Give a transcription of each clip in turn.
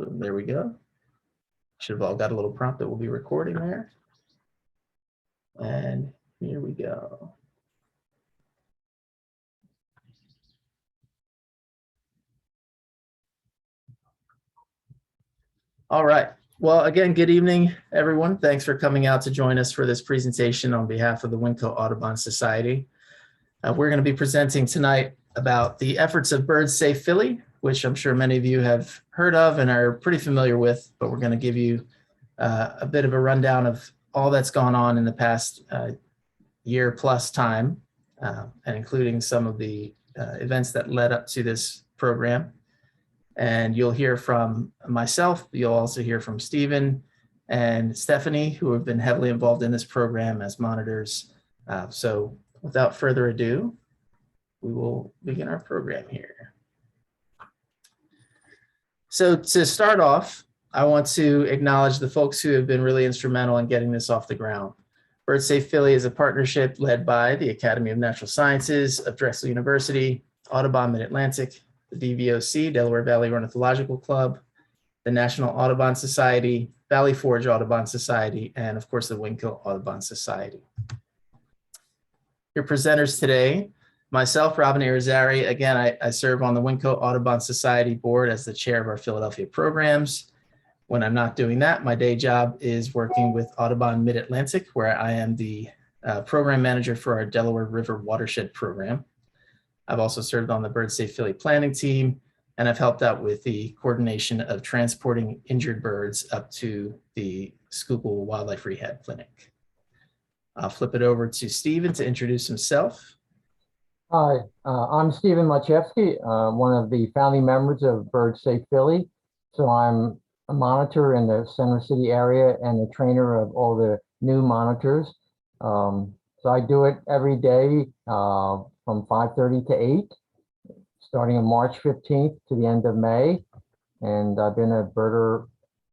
Boom, there we go. Should have all got a little prompt that we'll be recording there. And here we go. All right. Well, again, good evening, everyone. Thanks for coming out to join us for this presentation on behalf of the Winco Audubon Society. We're going to be presenting tonight about the efforts of Birds Safe Philly, which I'm sure many of you have heard of and are pretty familiar with, but we're going to give you a bit of a rundown of all that's gone on in the past year plus time, and including some of the events that led up to this program. And you'll hear from myself, you'll also hear from Stephen and Stephanie, who have been heavily involved in this program as monitors. So without further ado, we will begin our program here. So to start off, I want to acknowledge the folks who have been really instrumental in getting this off the ground. Birds Safe Philly is a partnership led by the Academy of Natural Sciences of Drexel University, Audubon Mid-Atlantic, the DVOC, Delaware Valley Ornithological Club, the National Audubon Society, Valley Forge Audubon Society, and of course the Winco Audubon Society. Your presenters today, myself, Robin Irizarry. Again, I serve on the Winco Audubon Society board as the chair of our Philadelphia programs. When I'm not doing that, my day job is working with Audubon Mid-Atlantic, where I am the program manager for our Delaware River Watershed program. I've also served on the Birds Safe Philly planning team, and I've helped out with the coordination of transporting injured birds up to the Schuylkill Wildlife Rehab Clinic. I'll flip it over to Stephen to introduce himself. Hi, I'm Stephen Machiefski, one of the founding members of Birds Safe Philly. So I'm a monitor in the Center City area and a trainer of all the new monitors. So I do it every day from 5:30 to 8, starting on March 15th to the end of May. And I've been a birder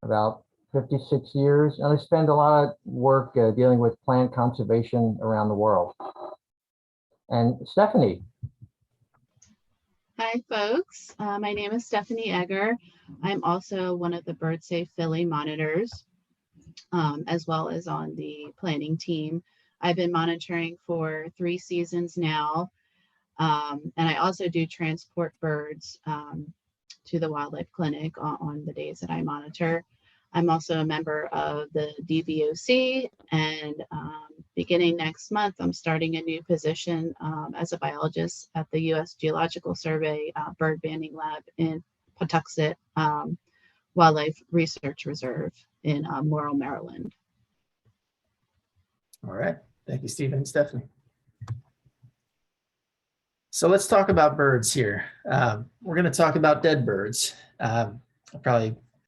about 56 years, and I spend a lot of work dealing with plant conservation around the world. And Stephanie. Hi, folks. My name is Stephanie Egger. I'm also one of the Birds Safe Philly monitors, as well as on the planning team. I've been monitoring for 3 seasons now, and I also do transport birds to the wildlife clinic on the days that I monitor. I'm also a member of the DVOC, and beginning next month, I'm starting a new position as a biologist at the U.S. Geological Survey Bird Banding Lab in Patuxent Wildlife Research Reserve in Morrill, Maryland. All right, thank you, Stephen and Stephanie. So let's talk about birds here. We're going to talk about dead birds.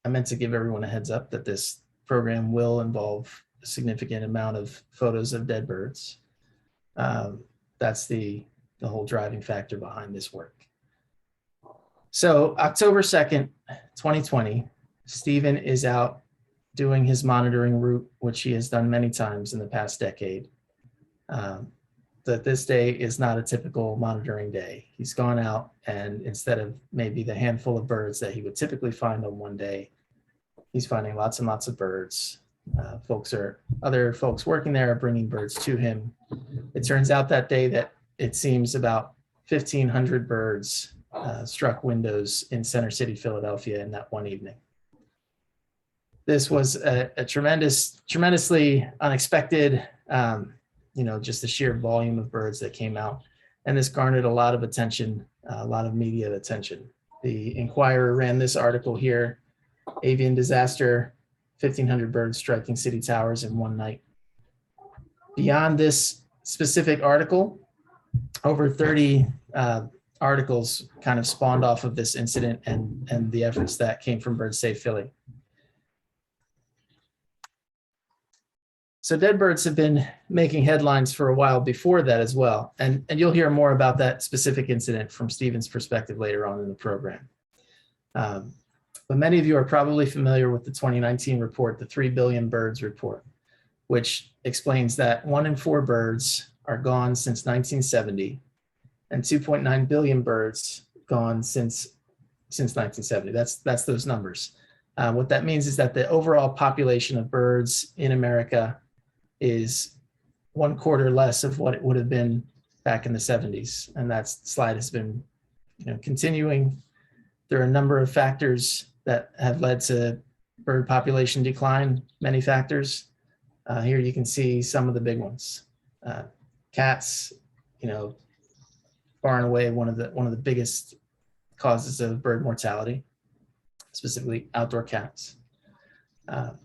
I meant to give everyone a heads up that this program will involve a significant amount of photos of dead birds. That's the whole driving factor behind this work. So October 2nd, 2020, Stephen is out doing his monitoring route, which he has done many times in the past decade. That this day is not a typical monitoring day. He's gone out, and instead of maybe the handful of birds that he would typically find on one day, he's finding lots and lots of birds. Other folks working there are bringing birds to him. It turns out that day that it seems about 1,500 birds struck windows in Center City, Philadelphia in that one evening. This was a tremendously unexpected, just the sheer volume of birds that came out. And this garnered a lot of attention, a lot of media attention. The Inquirer ran this article here, Avian Disaster, 1,500 birds striking city towers in one night. Beyond this specific article, over 30 articles kind of spawned off of this incident and the efforts that came from Birds Safe Philly. So dead birds have been making headlines for a while before that as well. And you'll hear more about that specific incident from Stephen's perspective later on in the program. But many of you are probably familiar with the 2019 report, the 3 Billion Birds report, which explains that 1 in 4 birds are gone since 1970 and 2.9 billion birds gone since 1970. That's those numbers. What that means is that the overall population of birds in America is 1/4 less of what it would have been back in the 70s. And that slide has been continuing. There are a number of factors that have led to bird population decline, many factors. Here you can see some of the big ones. Cats, far and away one of the biggest causes of bird mortality, specifically outdoor cats. But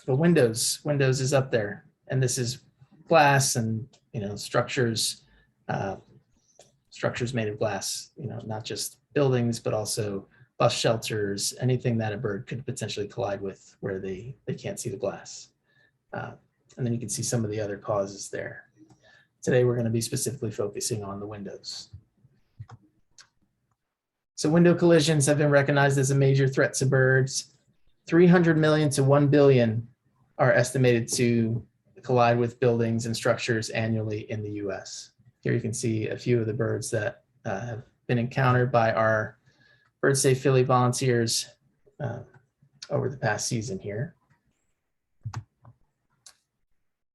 windows is up there, and this is glass and structures made of glass, not just buildings, but also bus shelters, anything that a bird could potentially collide with where they can't see the glass. And then you can see some of the other causes there. Today, we're going to be specifically focusing on the windows. So window collisions have been recognized as a major threat to birds. 300 million to 1 billion are estimated to collide with buildings and structures annually in the US. Here you can see a few of the birds that have been encountered by our Bird Safe Philly volunteers over the past season here.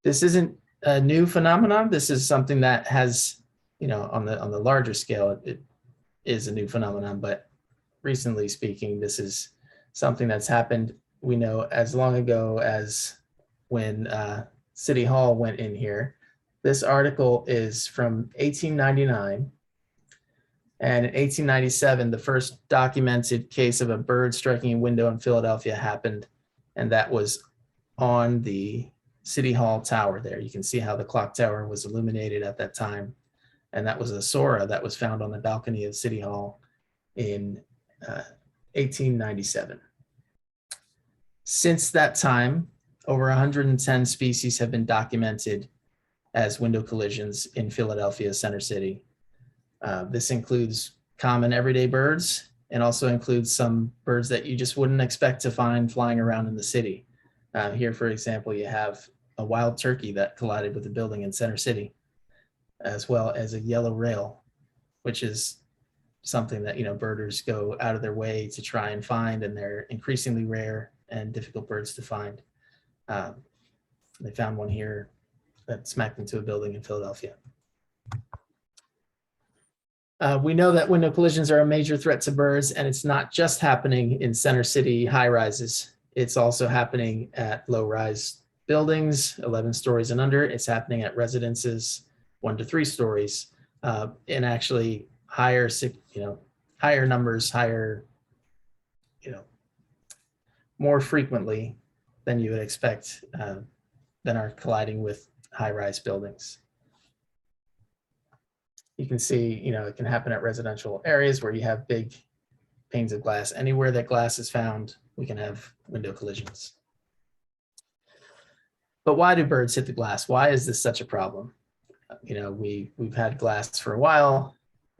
This isn't a new phenomenon. This is something that has, on the larger scale, it is a new phenomenon, but recently speaking, this is something that's happened, we know, as long ago as when City Hall went in here. This article is from 1899. And in 1897, the first documented case of a bird striking a window in Philadelphia happened, and that was on the City Hall tower there. You can see how the clock tower was illuminated at that time. And that was a Sora that was found on the balcony of City Hall in 1897. Since that time, over 110 species have been documented as window collisions in Philadelphia Center City. This includes common everyday birds and also includes some birds that you just wouldn't expect to find flying around in the city. Here, for example, you have a wild turkey that collided with a building in Center City, as well as a yellow rail, which is something that birders go out of their way to try and find, and they're increasingly rare and difficult birds to find. They found one here that smacked into a building in Philadelphia. We know that window collisions are a major threat to birds, and it's not just happening in Center City high rises. It's also happening at low-rise buildings, 11 stories and under. It's happening at residences, 1 to 3 stories, and actually higher numbers, more frequently than you would expect, than are colliding with high-rise buildings. You can see, it can happen at residential areas where you have big panes of glass. Anywhere that glass is found, we can have window collisions. But why do birds hit the glass? Why is this such a problem? We've had glass for a while,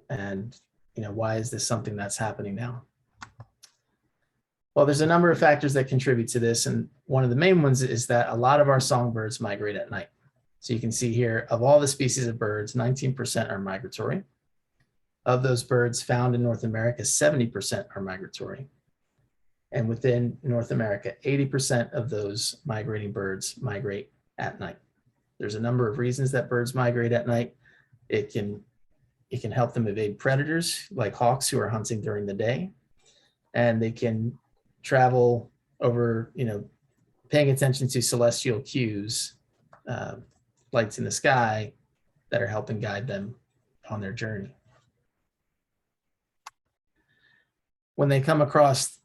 and why is this something that's happening now? Well, there's a number of factors that contribute to this, and one of the main ones is that a lot of our songbirds migrate at night. So you can see here, of all the species of birds, 19% are migratory. Of those birds found in North America, 70% are migratory. And within North America, 80% of those migrating birds migrate at night. There's a number of reasons that birds migrate at night. It can help them evade predators like hawks who are hunting during the day. And they can travel over, paying attention to celestial cues, lights in the sky that are helping guide them on their journey. When they come across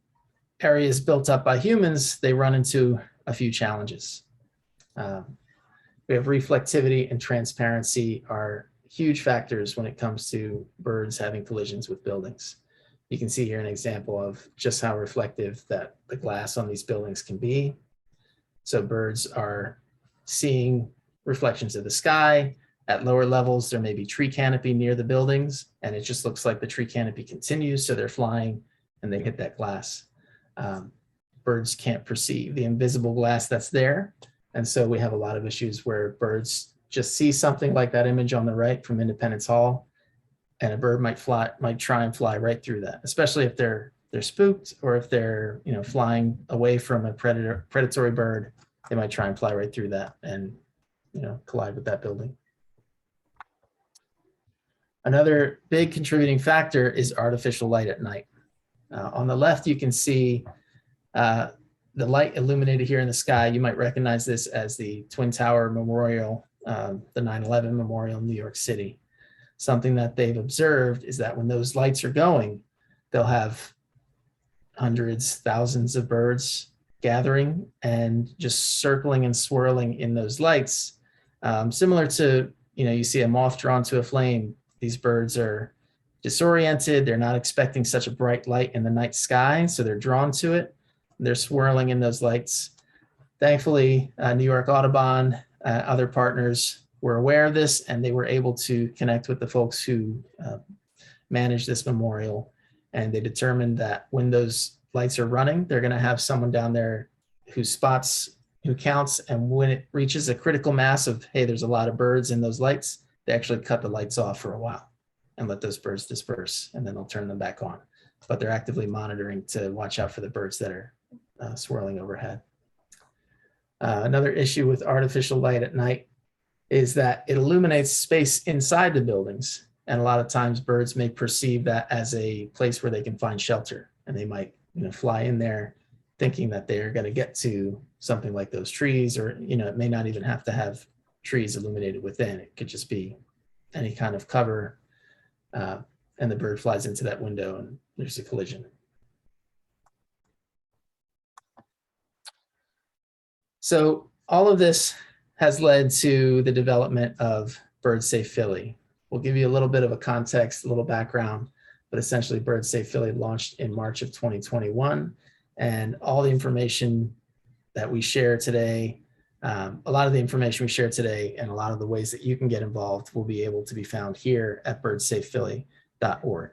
areas built up by humans, they run into a few challenges. We have reflectivity and transparency are huge factors when it comes to birds having collisions with buildings. You can see here an example of just how reflective that the glass on these buildings can be. So birds are seeing reflections of the sky. At lower levels, there may be tree canopy near the buildings, and it just looks like the tree canopy continues, so they're flying and they hit that glass. Birds can't perceive the invisible glass that's there, and so we have a lot of issues where birds just see something like that image on the right from Independence Hall, and a bird might try and fly right through that, especially if they're they're spooked, or if they're, flying away from a predatory bird, they might try and fly right through that and, collide with that building. Another big contributing factor is artificial light at night. On the left, you can see the light illuminated here in the sky. You might recognize this as the Twin Tower Memorial, the 9/11 Memorial in New York City. Something that they've observed is that when those lights are going, they'll have hundreds, thousands of birds gathering and just circling and swirling in those lights. Similar to, you see a moth drawn to a flame. These birds are disoriented. They're not expecting such a bright light in the night sky, so they're drawn to it. They're swirling in those lights. Thankfully, New York Audubon, other partners were aware of this, and they were able to connect with the folks who manage this memorial. And they determined that when those lights are running, they're going to have someone down there who counts, and when it reaches a critical mass of, hey, there's a lot of birds in those lights, they actually cut the lights off for a while and let those birds disperse, and then they'll turn them back on. But they're actively monitoring to watch out for the birds that are swirling overhead. Another issue with artificial light at night is that it illuminates space inside the buildings. And a lot of times birds may perceive that as a place where they can find shelter, and they might, fly in there thinking that they're going to get to something like those trees, or, it may not even have to have trees illuminated within. It could just be any kind of cover, and the bird flies into that window and there's a collision. So all of this has led to the development of Bird Safe Philly. We'll give you a little bit of a context, a little background, but essentially Bird Safe Philly launched in March of 2021, and all the information that we share today, a lot of the information we share today and a lot of the ways that you can get involved will be able to be found here at birdsafephilly.org.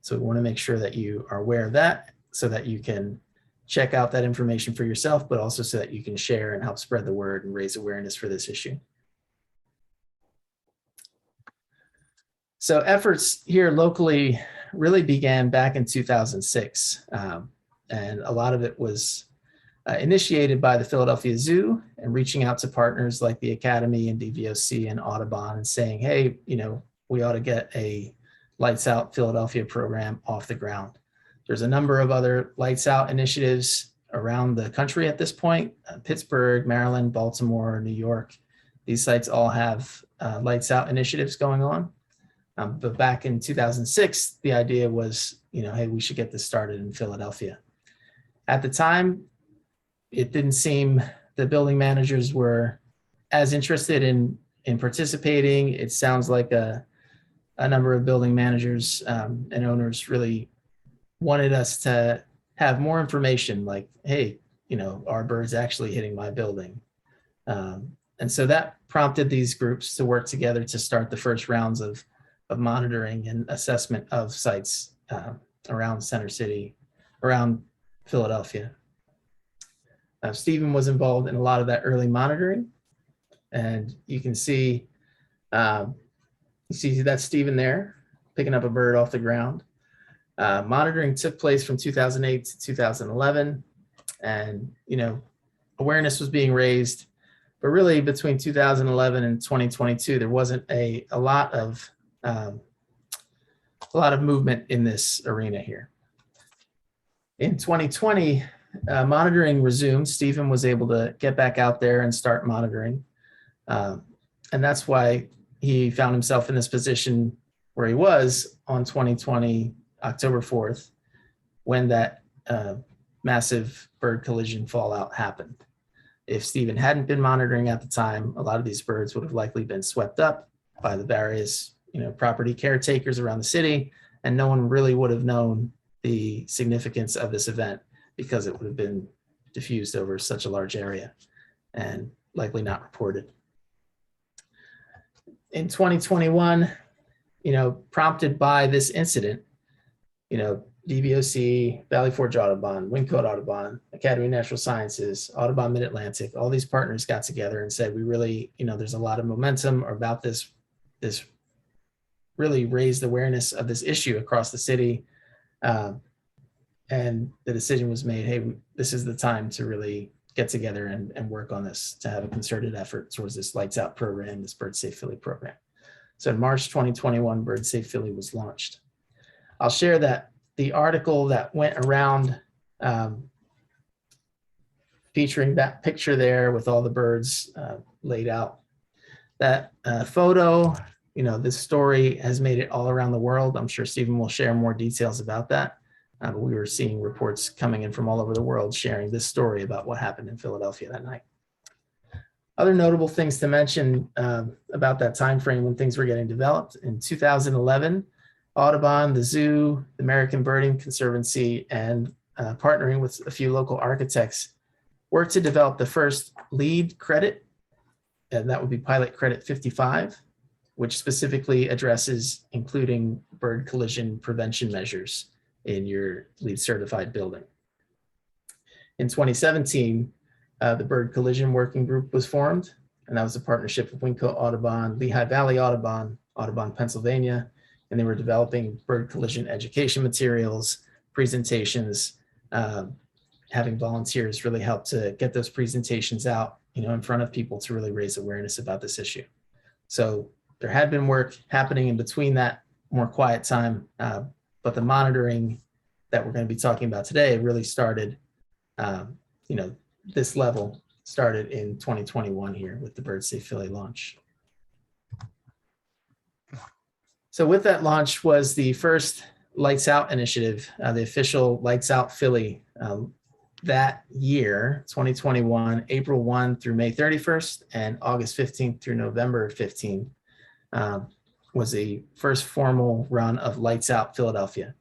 So we want to make sure that you are aware of that so that you can check out that information for yourself, but also so that you can share and help spread the word and raise awareness for this issue. So efforts here locally really began back in 2006. And a lot of it was initiated by the Philadelphia Zoo and reaching out to partners like the Academy and DVOC and Audubon and saying, hey, we ought to get a Lights Out Philadelphia program off the ground. There's a number of other Lights Out initiatives around the country at this point, Pittsburgh, Maryland, Baltimore, New York. These sites all have Lights Out initiatives going on. But back in 2006, the idea was, hey, we should get this started in Philadelphia. At the time, it didn't seem the building managers were as interested in participating. It sounds like a number of building managers and owners really wanted us to have more information, like, hey, are birds actually hitting my building? And so that prompted these groups to work together to start the first rounds of monitoring and assessment of sites around Center City, around Philadelphia. Stephen was involved in a lot of that early monitoring, and you can see, that's Stephen there picking up a bird off the ground. Monitoring took place from 2008 to 2011, and awareness was being raised, but really between 2011 and 2022, there wasn't a lot of movement in this arena here. In 2020, monitoring resumed. Stephen was able to get back out there and start monitoring. And that's why he found himself in this position where he was on 2020, October 4th, when that massive bird collision fallout happened. If Stephen hadn't been monitoring at the time, a lot of these birds would have likely been swept up by the various property caretakers around the city, and no one really would have known the significance of this event because it would have been diffused over such a large area and likely not reported. In 2021, prompted by this incident, DVOC, Valley Forge Audubon, Wingcoat Audubon, Academy of Natural Sciences, Audubon Mid-Atlantic, all these partners got together and said, we really, there's a lot of momentum about this really raised awareness of this issue across the city. And the decision was made, hey, this is the time to really get together and work on this, to have a concerted effort towards this Lights Out program, this Bird Safe Philly program. So in March 2021, Bird Safe Philly was launched. I'll share that the article that went around featuring that picture there with all the birds laid out. That photo, this story has made it all around the world. I'm sure Stephen will share more details about that. But we were seeing reports coming in from all over the world sharing this story about what happened in Philadelphia that night. Other notable things to mention about that time frame when things were getting developed. In 2011, Audubon, the zoo, the American Birding Conservancy, and partnering with a few local architects worked to develop the first LEED credit, and that would be Pilot Credit 55, which specifically addresses including bird collision prevention measures in your LEED certified building. In 2017, the Bird Collision Working Group was formed, and that was a partnership of Winco Audubon, Lehigh Valley Audubon, Audubon, Pennsylvania, and they were developing bird collision education materials, presentations, having volunteers really help to get those presentations out, in front of people to really raise awareness about this issue. So there had been work happening in between that more quiet time, but the monitoring that we're going to be talking about today really started, this level started in 2021 here with the Bird Safe Philly launch. So with that launch was the first Lights Out initiative, the official Lights Out Philly that year, 2021, April 1 through May 31st and August 15th through November 15th was the first formal run of Lights Out Philadelphia.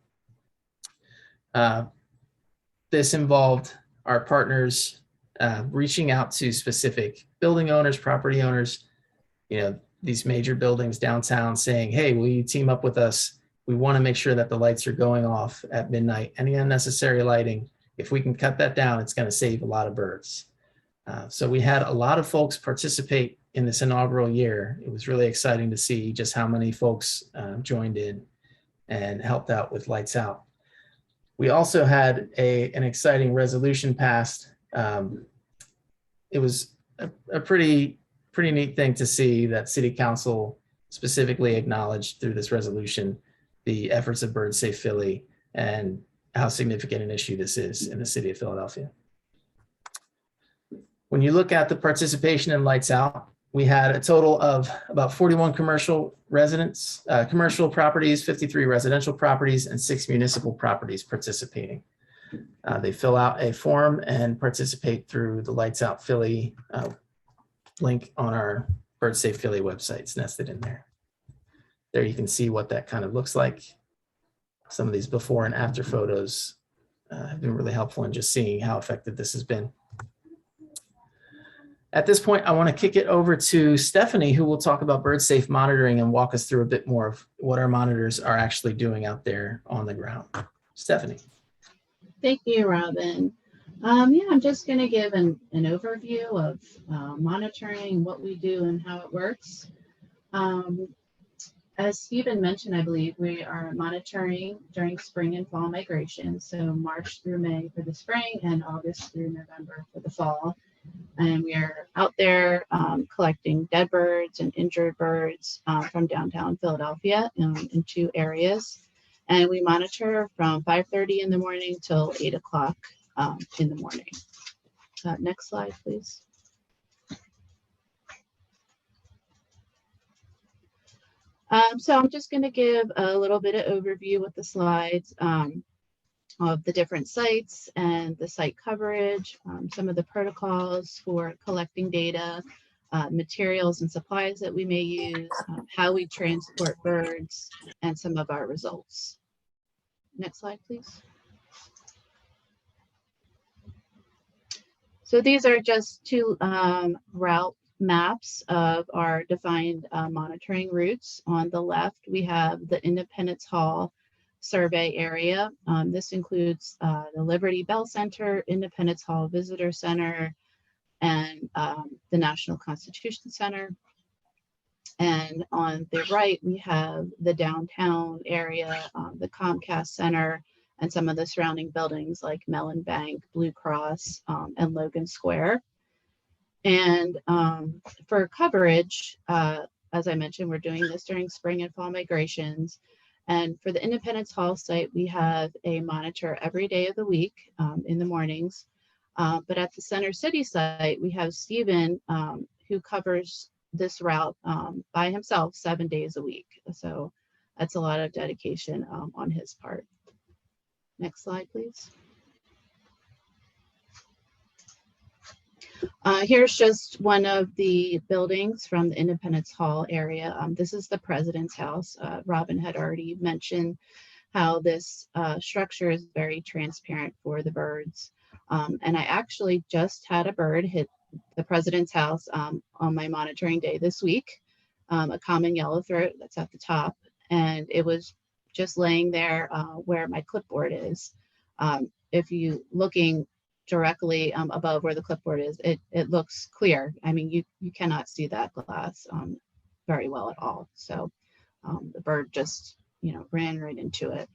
This involved our partners reaching out to specific building owners, property owners, these major buildings downtown saying, hey, will you team up with us? We want to make sure that the lights are going off at midnight. Any unnecessary lighting, if we can cut that down, it's going to save a lot of birds. So we had a lot of folks participate in this inaugural year. It was really exciting to see just how many folks joined in and helped out with Lights Out. We also had an exciting resolution passed. It was a pretty neat thing to see that City Council specifically acknowledged through this resolution the efforts of Bird Safe Philly and how significant an issue this is in the city of Philadelphia. When you look at the participation in Lights Out, we had a total of about 41 commercial properties, 53 residential properties, and 6 municipal properties participating. They fill out a form and participate through the Lights Out Philly link on our Bird Safe Philly website. It's nested in there. There you can see what that kind of looks like. Some of these before and after photos have been really helpful in just seeing how effective this has been. At this point, I want to kick it over to Stephanie, who will talk about bird safe monitoring and walk us through a bit more of what our monitors are actually doing out there on the ground. Stephanie. Thank you, Robin. I'm just going to give an overview of monitoring, what we do and how it works. As Stephen mentioned, I believe we are monitoring during spring and fall migration. So March through May for the spring and August through November for the fall. And we are out there collecting dead birds and injured birds from downtown Philadelphia in 2 areas. And we monitor from 5:30 in the morning till 8 o'clock in the morning. Next slide, please. So I'm just going to give a little bit of overview with the slides of the different sites and the site coverage, some of the protocols for collecting data, materials and supplies that we may use, how we transport birds, and some of our results. Next slide, please. So these are just 2 route maps of our defined monitoring routes. On the left, we have the Independence Hall survey area. This includes the Liberty Bell Center, Independence Hall Visitor Center, and the National Constitution Center. And on the right, we have the downtown area, the Comcast Center, and some of the surrounding buildings like Mellon Bank, Blue Cross, and Logan Square. And for coverage, as I mentioned, we're doing this during spring and fall migrations. And for the Independence Hall site, we have a monitor every day of the week in the mornings. But at the Center City site, we have Stephen who covers this route by himself 7 days a week. So that's a lot of dedication on his part. Next slide, please. Here's just one of the buildings from the Independence Hall area. This is the President's House. Robin had already mentioned how this structure is very transparent for the birds. And I actually just had a bird hit the President's House on my monitoring day this week, a common yellowthroat that's at the top. And it was just laying there where my clipboard is. If you looking directly above where the clipboard is, it looks clear. I mean, you cannot see that glass very well at all. So the bird just, ran right into it.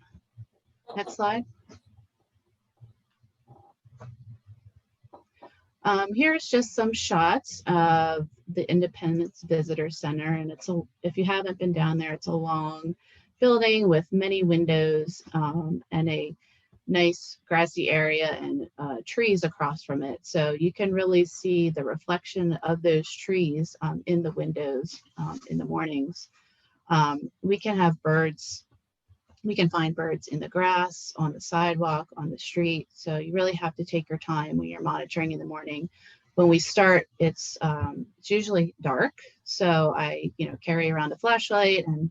Next slide. Here's just some shots of the Independence Visitor Center, and if you haven't been down there, it's a long building with many windows and a nice grassy area and trees across from it. So you can really see the reflection of those trees in the windows in the mornings. We can have birds. We can find birds in the grass, on the sidewalk, on the street. So you really have to take your time when you're monitoring in the morning. When we start, it's usually dark. So I, carry around a flashlight, and,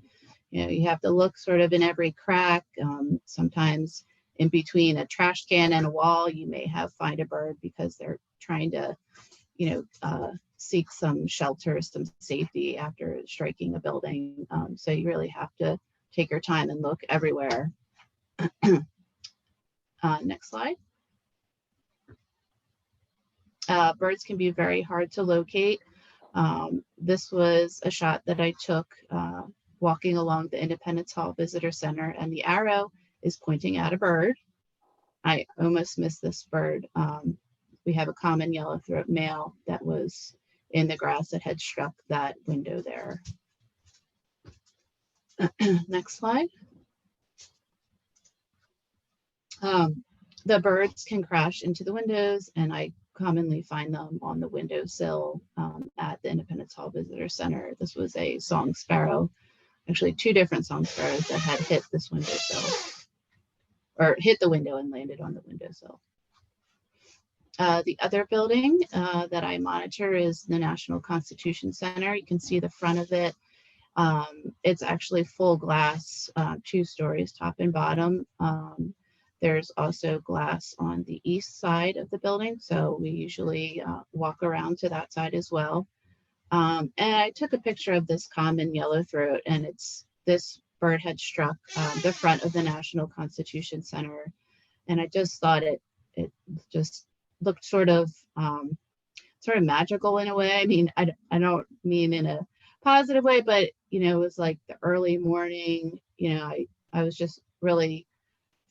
you have to look sort of in every crack. Sometimes in between a trash can and a wall, you may find a bird because they're trying to, seek some shelter, some safety after striking a building. So you really have to take your time and look everywhere. Next slide. Birds can be very hard to locate. This was a shot that I took walking along the Independence Hall Visitor Center, and the arrow is pointing at a bird. I almost missed this bird. We have a common yellowthroat male that was in the grass that had struck that window there. Next slide. The birds can crash into the windows, and I commonly find them on the windowsill at the Independence Hall Visitor Center. This was a song sparrow, actually 2 different song sparrows that had hit this windowsill, or hit the window and landed on the windowsill. The other building that I monitor is the National Constitution Center. You can see the front of it. It's actually full glass, 2 stories, top and bottom. There's also glass on the east side of the building, so we usually walk around to that side as well. And I took a picture of this common yellowthroat, and this bird had struck the front of the National Constitution Center, and I just thought it just looked sort of magical in a way. I mean, I don't mean in a positive way, but it was like the early morning. I was just really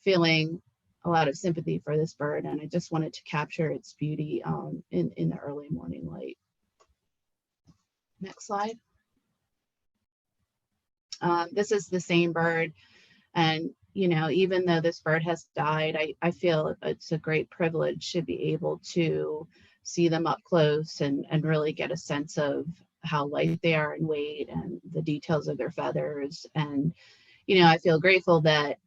feeling a lot of sympathy for this bird, and I just wanted to capture its beauty in the early morning light. Next slide. This is the same bird, and even though this bird has died, I feel it's a great privilege to be able to see them up close and really get a sense of how light they are in weight and the details of their feathers. And I feel grateful that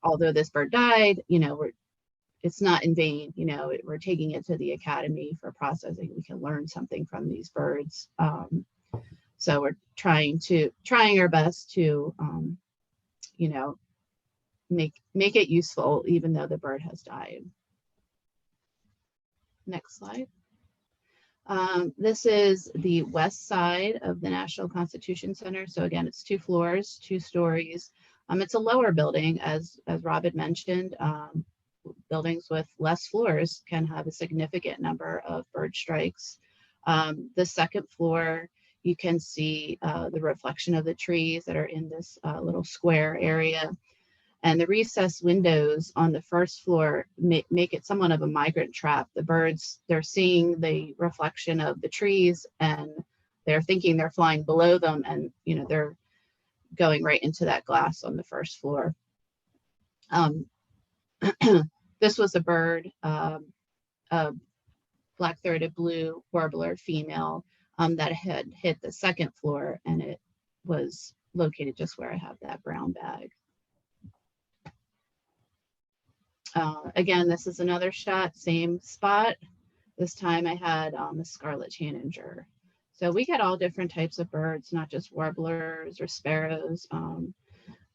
although this bird died, it's not in vain. We're taking it to the academy for processing. We can learn something from these birds. So we're trying our best to make it useful, even though the bird has died. Next slide. This is the west side of the National Constitution Center. So again, it's 2 floors, 2 stories. It's a lower building, as Rob had mentioned. Buildings with less floors can have a significant number of bird strikes. The second floor, you can see the reflection of the trees that are in this little square area. And the recessed windows on the first floor make it somewhat of a migrant trap. The birds, they're seeing the reflection of the trees and they're thinking they're flying below them, and they're going right into that glass on the first floor. This was a bird, a black-throated blue warbler female that had hit the second floor, and it was located just where I have that brown bag. Again, this is another shot, same spot. This time I had the scarlet tanager. So we get all different types of birds, not just warblers or sparrows.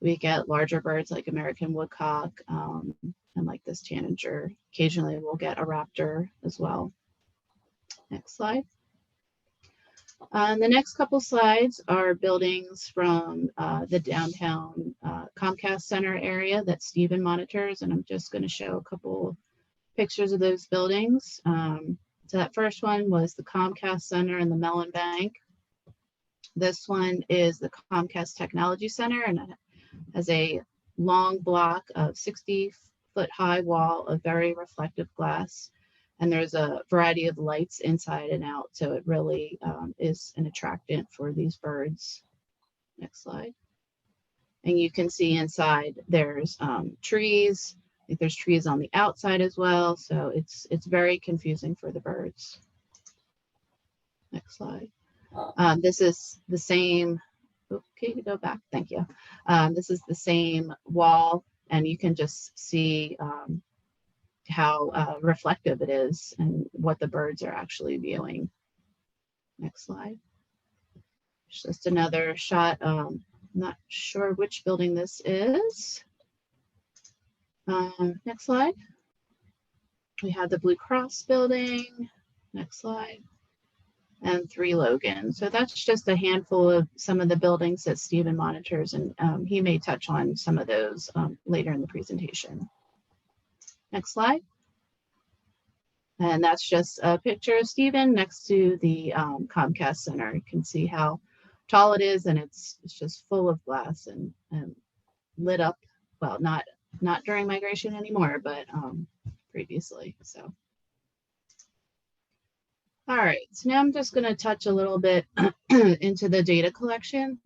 We get larger birds like American woodcock and like this tanager. Occasionally we'll get a raptor as well. Next slide. The next couple slides are buildings from the downtown Comcast Center area that Stephen monitors, and I'm just going to show a couple pictures of those buildings. So that first one was the Comcast Center in the Mellon Bank. This one is the Comcast Technology Center, and it has a long block of 60-foot high wall of very reflective glass. And there's a variety of lights inside and out, so it really is an attractant for these birds. Next slide. And you can see inside there's trees. I think there's trees on the outside as well, so it's very confusing for the birds. Next slide. This is the same. Okay, you go back. Thank you. This is the same wall, and you can just see how reflective it is and what the birds are actually viewing. Next slide. Just another shot. Not sure which building this is. Next slide. We have the Blue Cross building. Next slide. And 3 Logan. So that's just a handful of some of the buildings that Stephen monitors, and he may touch on some of those later in the presentation. Next slide. And that's just a picture of Stephen next to the Comcast Center. You can see how tall it is, and it's just full of glass and lit up. Well, not during migration anymore, but previously. So, all right. So now I'm just going to touch a little bit into the data collection.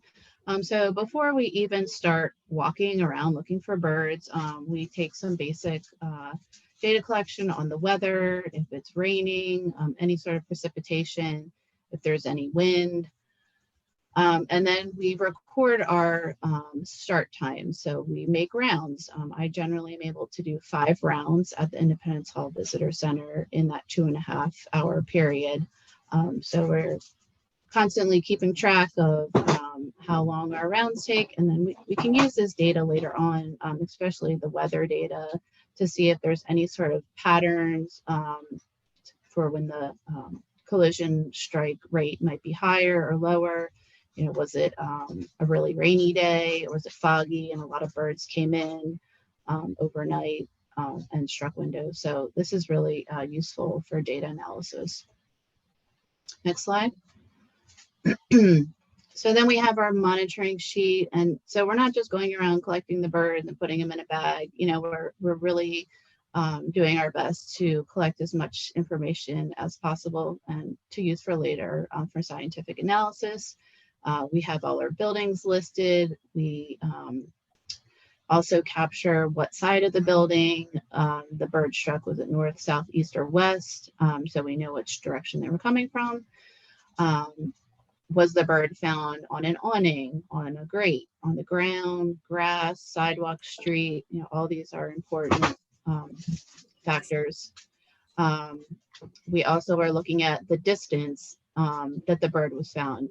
So before we even start walking around looking for birds, we take some basic data collection on the weather, if it's raining, any sort of precipitation, if there's any wind. And then we record our start time. So we make rounds. I generally am able to do 5 rounds at the Independence Hall Visitor Center in that 2.5-hour period. So we're constantly keeping track of how long our rounds take. And then we can use this data later on, especially the weather data, to see if there's any sort of patterns for when the collision strike rate might be higher or lower. Was it a really rainy day, or was it foggy and a lot of birds came in overnight and struck windows? So this is really useful for data analysis. Next slide. So then we have our monitoring sheet, and so we're not just going around collecting the birds and putting them in a bag. We're really doing our best to collect as much information as possible and to use for later for scientific analysis. We have all our buildings listed. We also capture what side of the building the bird struck. Was it north, south, east, or west? So we know which direction they were coming from. Was the bird found on an awning, on a grate, on the ground, grass, sidewalk, street? All these are important factors. We also are looking at the distance that the bird was found.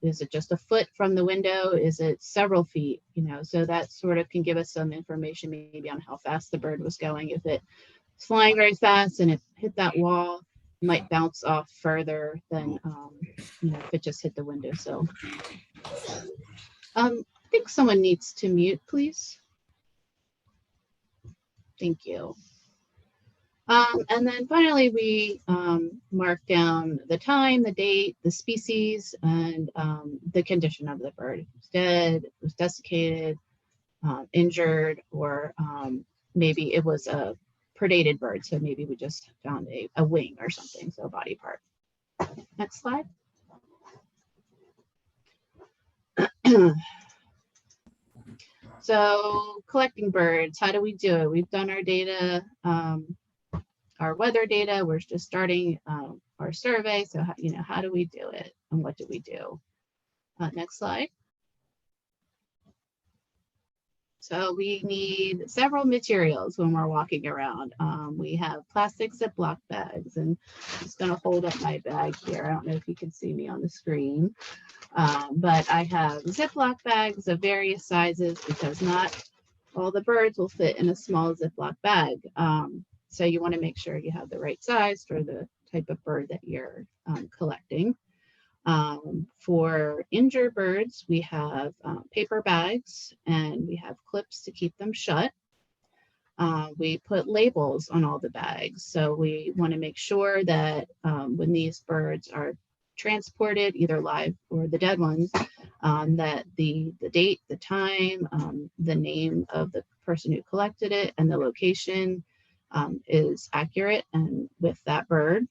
Is it just a foot from the window? Is it several feet? So that sort of can give us some information maybe on how fast the bird was going. If it's flying very fast and it hit that wall, it might bounce off further than if it just hit the windowsill. I think someone needs to mute, please. Thank you. And then finally, we mark down the time, the date, the species, and the condition of the bird. It was dead, it was desiccated, injured, or maybe it was a predated bird. So maybe we just found a wing or something, so a body part. Next slide. So collecting birds, how do we do it? We've done our data, our weather data. We're just starting our survey. So, how do we do it and what do we do? Next slide. So we need several materials when we're walking around. We have plastic Ziploc bags, and I'm just going to hold up my bag here. I don't know if you can see me on the screen, but I have Ziploc bags of various sizes because not all the birds will fit in a small Ziploc bag. So you want to make sure you have the right size for the type of bird that you're collecting. For injured birds, we have paper bags, and we have clips to keep them shut. We put labels on all the bags. So we want to make sure that when these birds are transported, either live or the dead ones, that the date, the time, the name of the person who collected it, and the location is accurate and with that bird.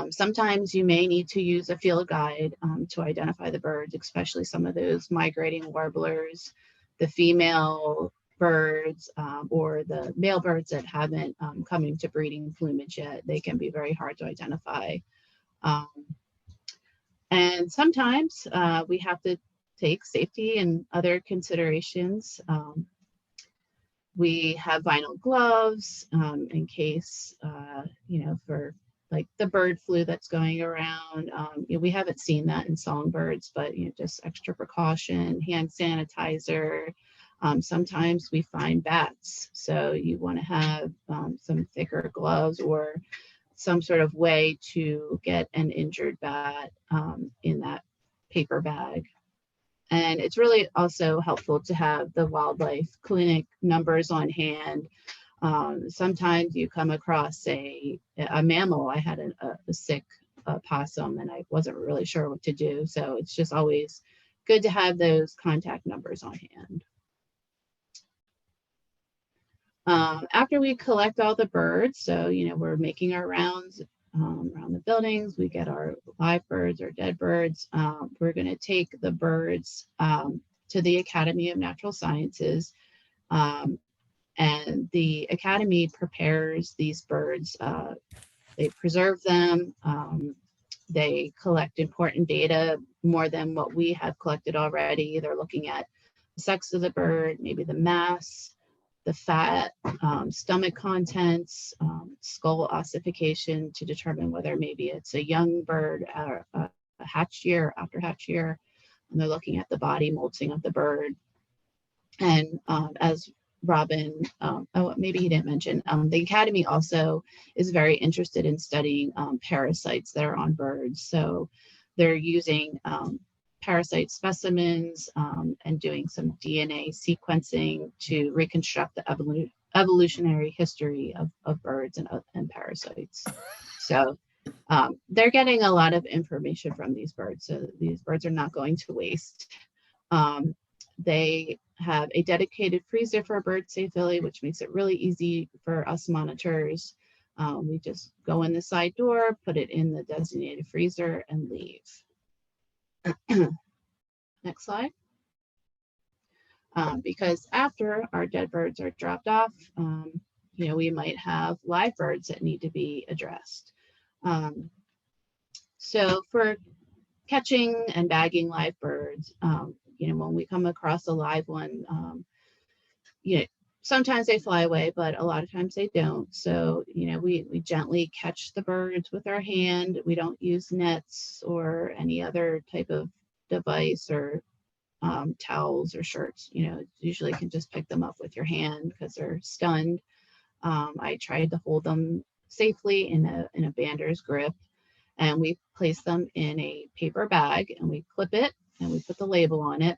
Sometimes you may need to use a field guide to identify the birds, especially some of those migrating warblers, the female birds, or the male birds that haven't come into breeding plumage yet. They can be very hard to identify. And sometimes we have to take safety and other considerations. We have vinyl gloves in case, for like the bird flu that's going around. We haven't seen that in songbirds, but just extra precaution, hand sanitizer. Sometimes we find bats, so you want to have some thicker gloves or some sort of way to get an injured bat in that paper bag. And it's really also helpful to have the wildlife clinic numbers on hand. Sometimes you come across a mammal. I had a sick possum, and I wasn't really sure what to do. So it's just always good to have those contact numbers on hand. After we collect all the birds, so we're making our rounds around the buildings, we get our live birds or dead birds. We're going to take the birds to the Academy of Natural Sciences, and the Academy prepares these birds. They preserve them. They collect important data, more than what we have collected already. They're looking at the sex of the bird, maybe the mass, the fat, stomach contents, skull ossification to determine whether maybe it's a young bird, a hatch year, after hatch year. And they're looking at the body molting of the bird. And as Robin, maybe he didn't mention, the Academy also is very interested in studying parasites that are on birds. So they're using parasite specimens and doing some DNA sequencing to reconstruct the evolutionary history of birds and parasites. So they're getting a lot of information from these birds. So these birds are not going to waste. They have a dedicated freezer for bird safe Philly, which makes it really easy for us monitors. We just go in the side door, put it in the designated freezer, and leave. Next slide. Because after our dead birds are dropped off, we might have live birds that need to be addressed. So for catching and bagging live birds, when we come across a live one, sometimes they fly away, but a lot of times they don't. So, we gently catch the birds with our hand. We don't use nets or any other type of device or towels or shirts. Usually can just pick them up with your hand because they're stunned. I tried to hold them safely in a bander's grip, and we place them in a paper bag and we clip it and we put the label on it.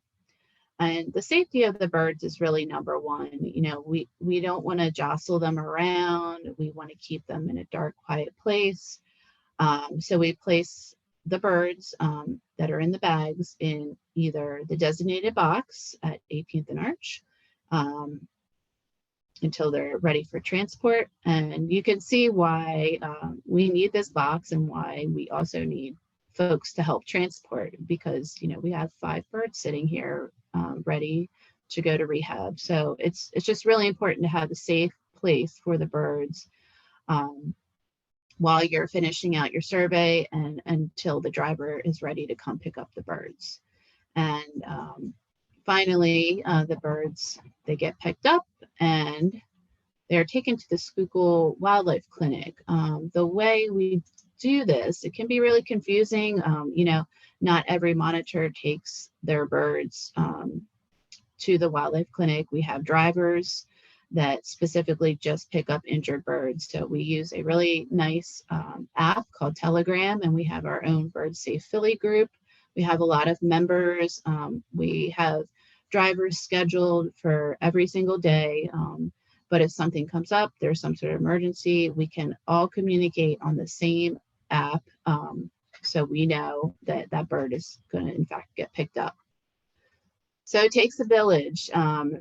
And the safety of the birds is really number one. We don't want to jostle them around. We want to keep them in a dark, quiet place. So we place the birds that are in the bags in either the designated box at 18th and Arch until they're ready for transport. And you can see why we need this box and why we also need folks to help transport, because we have 5 birds sitting here ready to go to rehab. So it's just really important to have a safe place for the birds while you're finishing out your survey and until the driver is ready to come pick up the birds. And finally, the birds, they get picked up and they're taken to the Schuylkill Wildlife Clinic. The way we do this, it can be really confusing. Not every monitor takes their birds to the wildlife clinic. We have drivers that specifically just pick up injured birds. So we use a really nice app called Telegram, and we have our own Bird Safe Philly group. We have a lot of members. We have drivers scheduled for every single day. But if something comes up, there's some sort of emergency, we can all communicate on the same app. So we know that that bird is going to, in fact, get picked up. So it takes a village.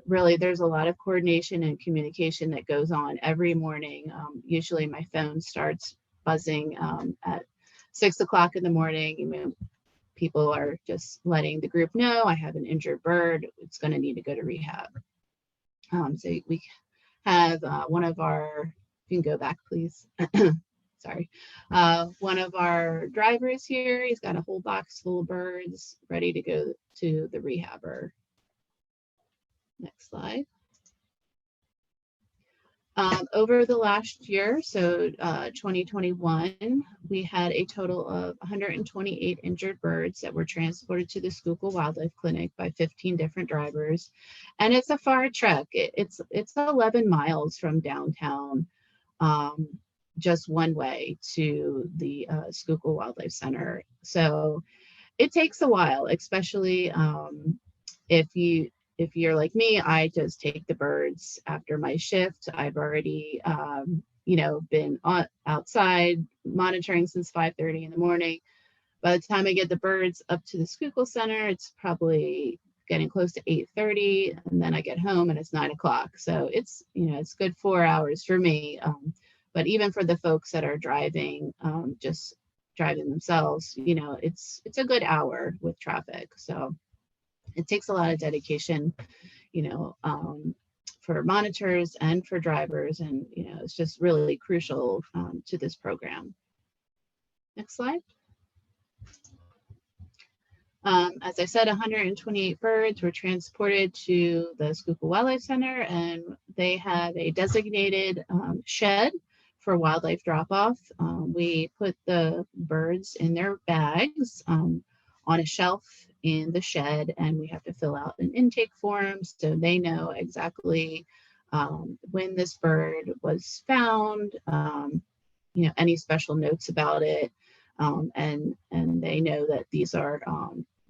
Really, there's a lot of coordination and communication that goes on every morning. Usually my phone starts buzzing at 6 o'clock in the morning. People are just letting the group know, I have an injured bird. It's going to need to go to rehab. So we have one of our, you can go back, please. Sorry. One of our drivers here, he's got a whole box full of birds ready to go to the rehabber. Next slide. Over the last year, so 2021, we had a total of 128 injured birds that were transported to the Schuylkill Wildlife Clinic by 15 different drivers. And it's a far trek. It's 11 miles from downtown, just one way to the Schuylkill Wildlife Center. So it takes a while, especially if you're like me. I just take the birds after my shift. I've already, been outside monitoring since 5:30 in the morning. By the time I get the birds up to the Schuylkill Center, it's probably getting close to 8:30, and then I get home and it's 9 o'clock. So it's, it's good 4 hours for me. But even for the folks that are driving, just driving themselves, it's a good hour with traffic. So it takes a lot of dedication, for monitors and for drivers. And, it's just really crucial to this program. Next slide. As I said, 128 birds were transported to the Schuylkill Wildlife Center, and they have a designated shed for wildlife drop-off. We put the birds in their bags on a shelf in the shed, and we have to fill out an intake form so they know exactly when this bird was found, any special notes about it, and they know that these are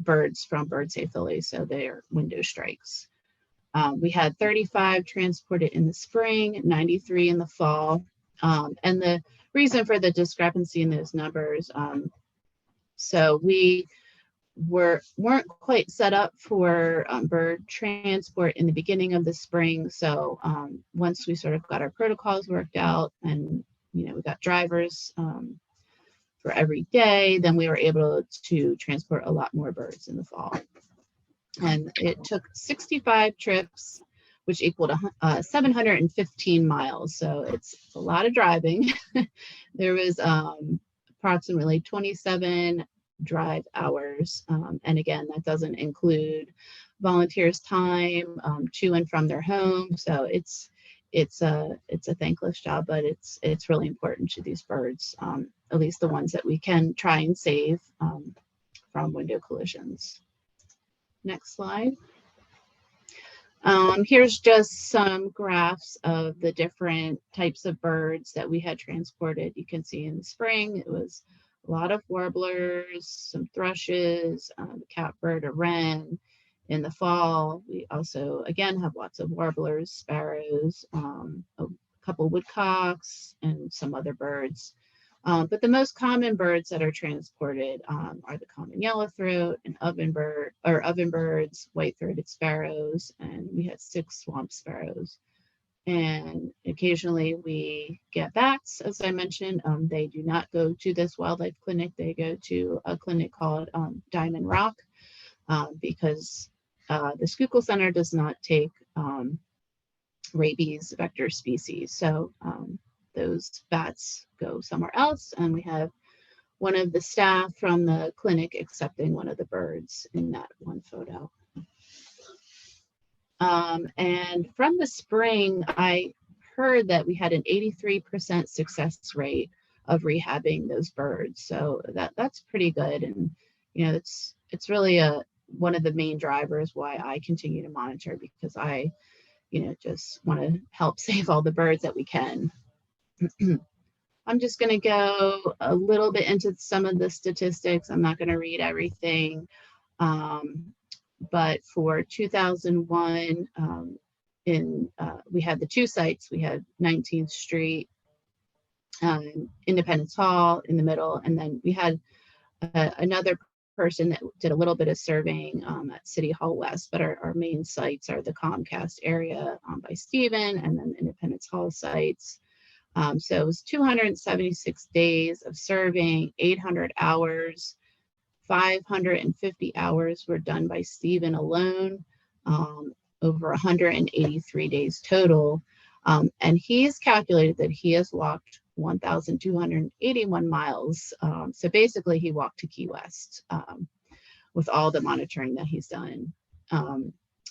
birds from Bird Safe Philly, so they're window strikes. We had 35 transported in the spring, 93 in the fall, and the reason for the discrepancy in those numbers, so we weren't quite set up for bird transport in the beginning of the spring. So once we sort of got our protocols worked out, and we got drivers for every day, then we were able to transport a lot more birds in the fall. And it took 65 trips, which equaled 715 miles. So it's a lot of driving. There was approximately 27 drive hours. And again, that doesn't include volunteers' time to and from their home. So it's a thankless job, but it's really important to these birds, at least the ones that we can try and save from window collisions. Next slide. Here's just some graphs of the different types of birds that we had transported. You can see in the spring, it was a lot of warblers, some thrushes, a catbird, a wren. In the fall, we also, again, have lots of warblers, sparrows, a couple woodcocks, and some other birds. But the most common birds that are transported are the common yellowthroat and ovenbirds, white-throated sparrows, and we had 6 swamp sparrows. And occasionally we get bats, as I mentioned. They do not go to this wildlife clinic. They go to a clinic called Diamond Rock because the Schuylkill Center does not take rabies vector species. So those bats go somewhere else, and we have one of the staff from the clinic accepting one of the birds in that one photo. And from the spring, I heard that we had an 83% success rate of rehabbing those birds. So that's pretty good. And, you know, it's really one of the main drivers why I continue to monitor, because I, you know, just want to help save all the birds that we can. I'm just going to go a little bit into some of the statistics. I'm not going to read everything. But for 2001, we had the 2 sites. We had 19th Street, Independence Hall in the middle, and then we had another person that did a little bit of surveying at City Hall West, but our main sites are the Comcast area by Stephen, and then Independence Hall sites. So it was 276 days of surveying, 800 hours, 550 hours were done by Stephen alone, over 183 days total. And he's calculated that he has walked 1,281 miles. So basically he walked to Key West with all the monitoring that he's done.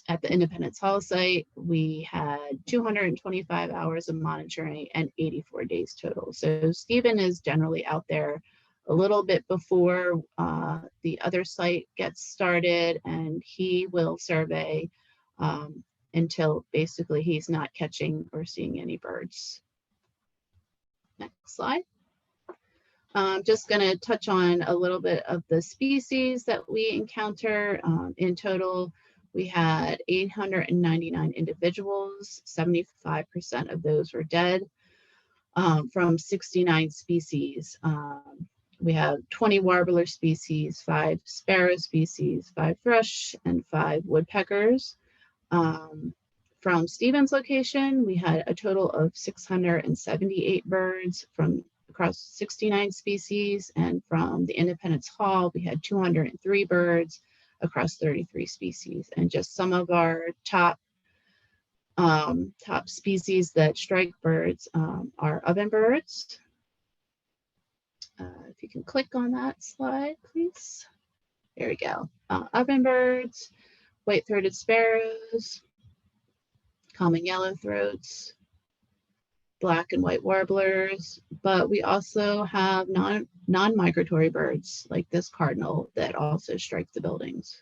At the Independence Hall site, we had 225 hours of monitoring and 84 days total. So Stephen is generally out there a little bit before the other site gets started, and he will survey until basically he's not catching or seeing any birds. Next slide. I'm just going to touch on a little bit of the species that we encounter. In total, we had 899 individuals. 75% of those were dead from 69 species. We have 20 warbler species, 5 sparrow species, 5 thrush, and 5 woodpeckers. From Stephen's location, we had a total of 678 birds from across 69 species, and from the Independence Hall, we had 203 birds across 33 species. And just some of our top species that strike birds are ovenbirds. If you can click on that slide, please. There we go. Ovenbirds, white-throated sparrows, common yellowthroats, black and white warblers, but we also have non-migratory birds like this cardinal that also strike the buildings.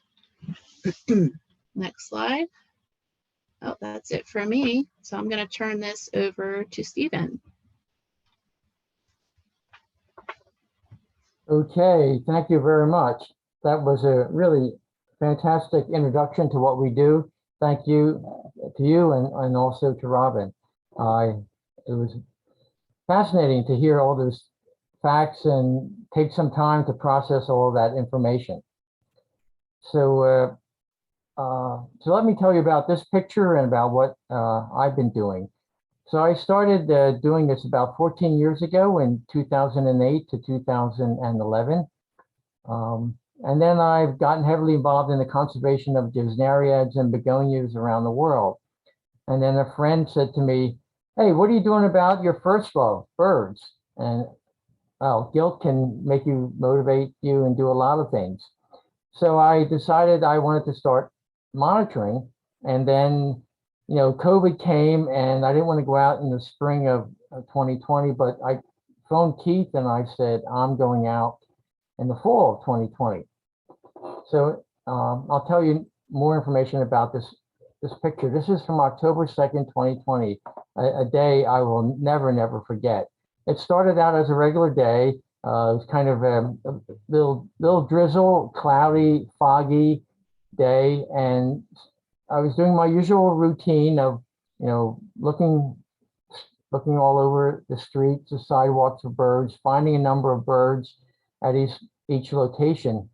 Next slide. Oh, that's it for me. So I'm going to turn this over to Stephen. Okay, thank you very much. That was a really fantastic introduction to what we do. Thank you to you and also to Robin. It was fascinating to hear all those facts and take some time to process all of that information. So, so let me tell you about this picture and about what I've been doing. So I started doing this about 14 years ago in 2008 to 2011. And then I've gotten heavily involved in the conservation of gesneriads and begonias around the world. And then a friend said to me, "Hey, what are you doing about your first love, birds?" And well, guilt can make you motivate you and do a lot of things. So I decided I wanted to start monitoring. And then, you know, COVID came and I didn't want to go out in the spring of 2020, but I phoned Keith and I said, I'm going out in the fall of 2020. So I'll tell you more information about this picture. This is from October 2nd, 2020, a day I will never forget. It started out as a regular day. It was kind of a little drizzle, cloudy, foggy day. And I was doing my usual routine of, you know, looking looking all over the streets, the sidewalks for birds, finding a number of birds at each location.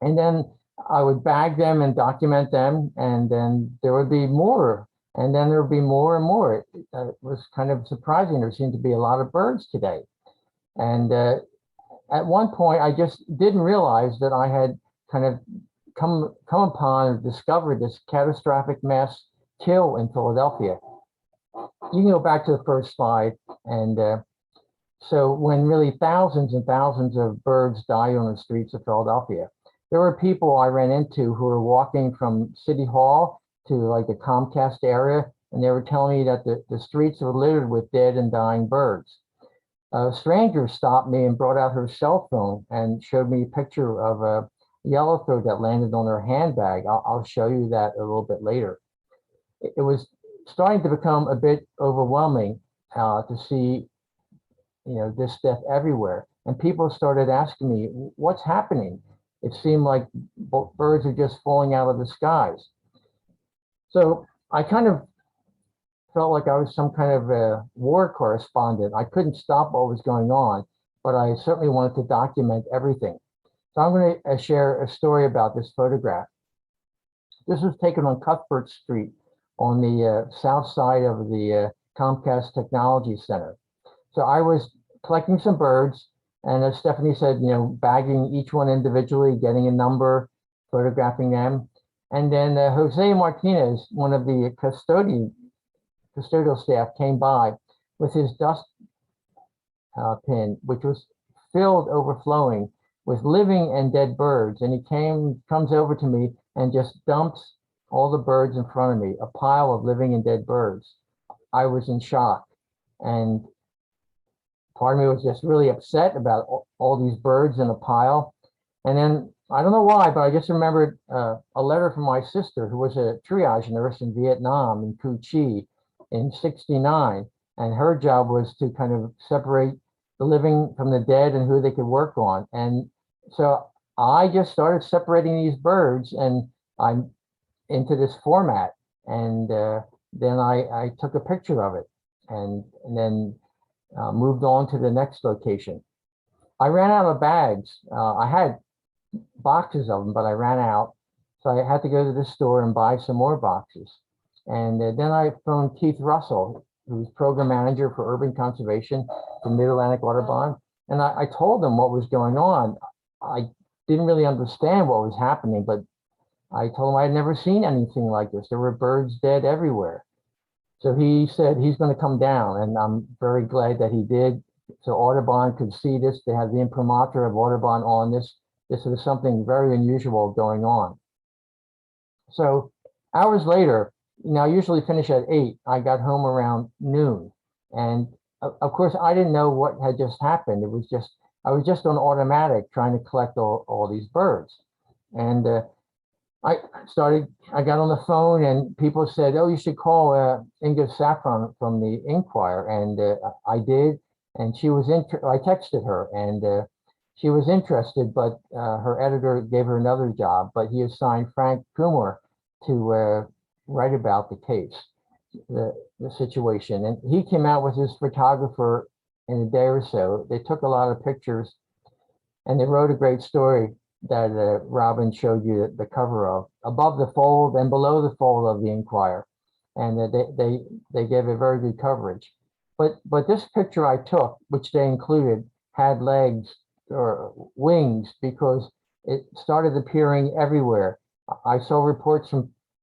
And then I would bag them and document them, and then there would be more, and then there would be more and more. It was kind of surprising. There seemed to be a lot of birds today. And at one point, I just didn't realize that I had kind of come upon or discovered this catastrophic mass kill in Philadelphia. You can go back to the first slide. And so when really thousands and thousands of birds died on the streets of Philadelphia, there were people I ran into who were walking from City Hall to like the Comcast area, and they were telling me that the streets were littered with dead and dying birds. A stranger stopped me and brought out her cell phone and showed me a picture of a yellowthroat that landed on her handbag. I'll show you that a little bit later. It was starting to become a bit overwhelming to see, this death everywhere. And people started asking me, what's happening? It seemed like birds are just falling out of the skies. So I kind of felt like I was some kind of a war correspondent. I couldn't stop what was going on, but I certainly wanted to document everything. So I'm going to share a story about this photograph. This was taken on Cuthbert Street on the south side of the Comcast Technology Center. So I was collecting some birds, and as Stephanie said, bagging each one individually, getting a number, photographing them. And then Jose Martinez, one of the custodial staff, came by with his dust bin, which was filled overflowing with living and dead birds. And he comes over to me and just dumps all the birds in front of me, a pile of living and dead birds. I was in shock. And part of me was just really upset about all these birds in a pile. And then, I don't know why, but I just remembered a letter from my sister, who was a triage nurse in Vietnam, in Cu Chi, in '69. And her job was to kind of separate the living from the dead and who they could work on. And so I just started separating these birds, and I'm into this format. And then I took a picture of it, and then moved on to the next location. I ran out of bags. I had boxes of them, but I ran out. So I had to go to the store and buy some more boxes. And then I phoned Keith Russell, who's program manager for urban conservation for Mid-Atlantic Audubon. And I told him what was going on. I didn't really understand what was happening, but I told him I had never seen anything like this. There were birds dead everywhere. So he said he's going to come down, and I'm very glad that he did. So Audubon could see this. They have the imprimatur of Audubon on this. This is something very unusual going on. So hours later, I usually finish at 8. I got home around noon. And of course, I didn't know what had just happened. I was just on automatic trying to collect all these birds. And I got on the phone, and people said, oh, you should call Inga Saffron from the Inquirer. And I did. And she was I texted her, and she was interested, but her editor gave her another job. But he assigned Frank Kumar to write about the case, the situation. And he came out with his photographer in a day or so. They took a lot of pictures, and they wrote a great story that Robin showed you the cover of, above the fold and below the fold of the Inquirer. And they gave a very good coverage. But this picture I took, which they included, had legs or wings, because it started appearing everywhere. I saw reports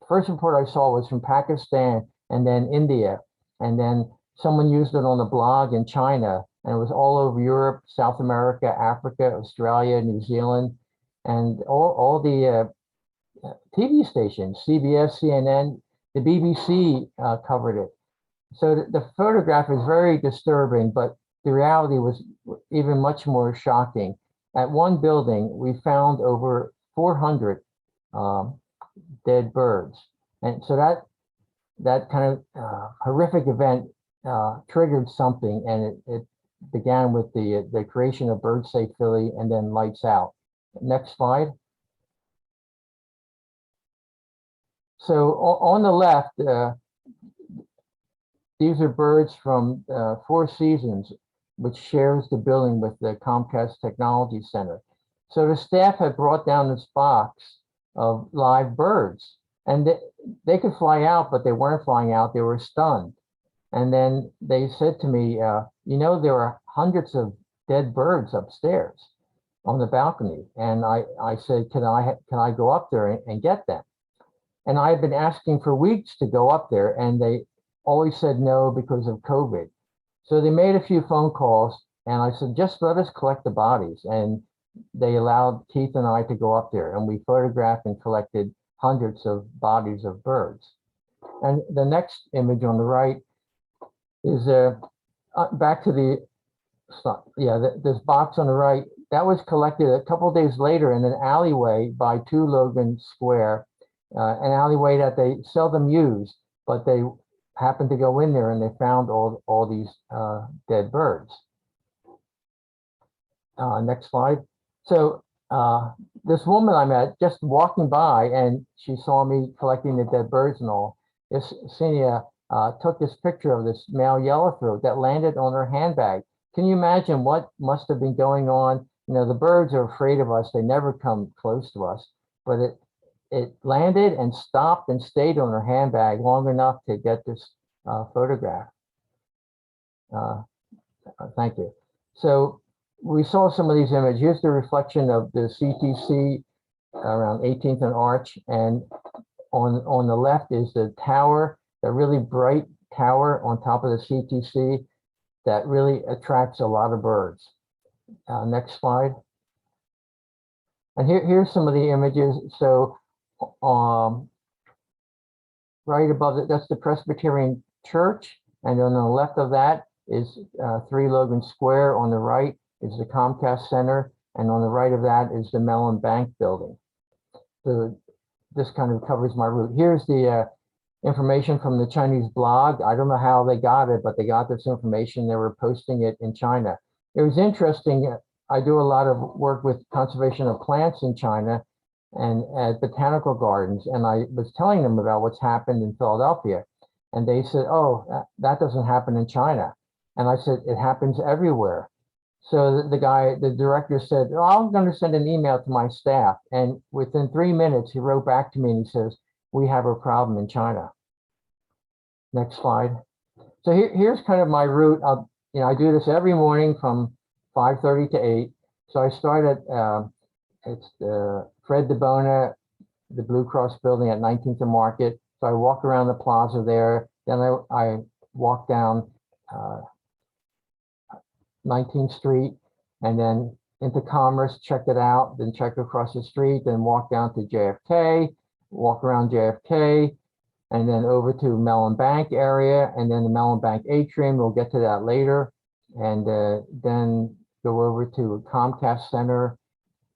first report I saw was from Pakistan, and then India. And then someone used it on the blog in China, and it was all over Europe, South America, Africa, Australia, New Zealand, and all the TV stations, CBS, CNN, the BBC covered it. So the photograph is very disturbing, but the reality was even much more shocking. At one building, we found over 400 dead birds. And so that kind of horrific event triggered something, and it began with the creation of Bird Safe Philly, and then Lights Out. Next slide. So on the left, these are birds from Four Seasons, which shares the building with the Comcast Technology Center. So the staff had brought down this box of live birds, and they could fly out, but they weren't flying out. They were stunned. And then they said to me, there are hundreds of dead birds upstairs on the balcony. And I said, can I go up there and get them? And I had been asking for weeks to go up there, and they always said no because of COVID. So they made a few phone calls, and I said, just let us collect the bodies. And they allowed Keith and I to go up there, and we photographed and collected hundreds of bodies of birds. And the next image on the right is back to this box on the right. That was collected a couple of days later in an alleyway by 2 Logan Square, an alleyway that they seldom use, but they happened to go in there and they found all these dead birds. Next slide. So this woman I met just walking by, and she saw me collecting the dead birds and all. Yesenia took this picture of this male yellowthroat that landed on her handbag. Can you imagine what must have been going on? The birds are afraid of us. They never come close to us, but it landed and stopped and stayed on her handbag long enough to get this photograph. Thank you. So we saw some of these images. Here's the reflection of the CTC around 18th and Arch, and on the left is the tower, the really bright tower on top of the CTC that really attracts a lot of birds. Next slide. And here's some of the images. So right above it, that's the Presbyterian Church, and on the left of that is 3 Logan Square. On the right is the Comcast Center, and on the right of that is the Mellon Bank building. So this kind of covers my route. Here's the information from the Chinese blog. I don't know how they got it, but they got this information. They were posting it in China. It was interesting. I do a lot of work with conservation of plants in China and at botanical gardens, and I was telling them about what's happened in Philadelphia, and they said, oh, that doesn't happen in China. And I said, it happens everywhere. So the director said, oh, I'm going to send an email to my staff. And within 3 minutes, he wrote back to me and he says, we have a problem in China. Next slide. So here's kind of my route. I do this every morning from 5:30 to 8. So I start at it's Fred DeBona, the Blue Cross building at 19th and Market. So I walk around the plaza there. Then I walk down 19th Street, and then into Commerce, check it out, then check across the street, then walk down to JFK, walk around JFK, and then over to Mellon Bank area, and then the Mellon Bank atrium. We'll get to that later. And then go over to Comcast Center.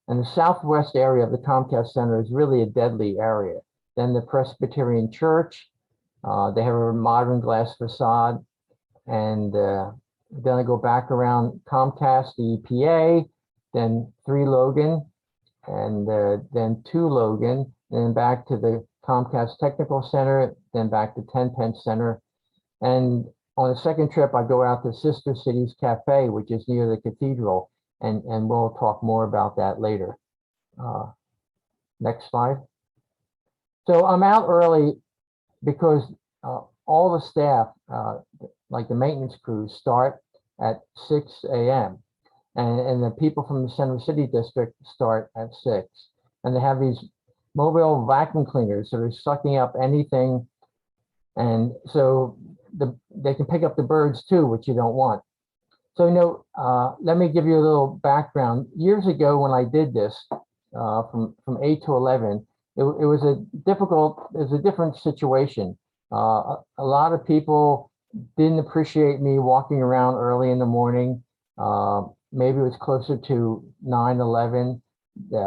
And the southwest area of the Comcast Center is really a deadly area. Then the Presbyterian Church, they have a modern glass facade. And then I go back around Comcast, the EPA, then 3 Logan, and then 2 Logan, and then back to the Comcast Technical Center, then back to 10 Penn Center. And on the second trip, I go out to Sister Cities Cafe, which is near the cathedral, and we'll talk more about that later. Next slide. So I'm out early because all the staff, like the maintenance crews, start at 6 a.m. And the people from the Center City District start at 6. And they have these mobile vacuum cleaners that are sucking up anything. And so they can pick up the birds too, which you don't want. So, let me give you a little background. Years ago when I did this, from 8 to 11, it was a different situation. A lot of people didn't appreciate me walking around early in the morning. Maybe it was closer to 9/11. It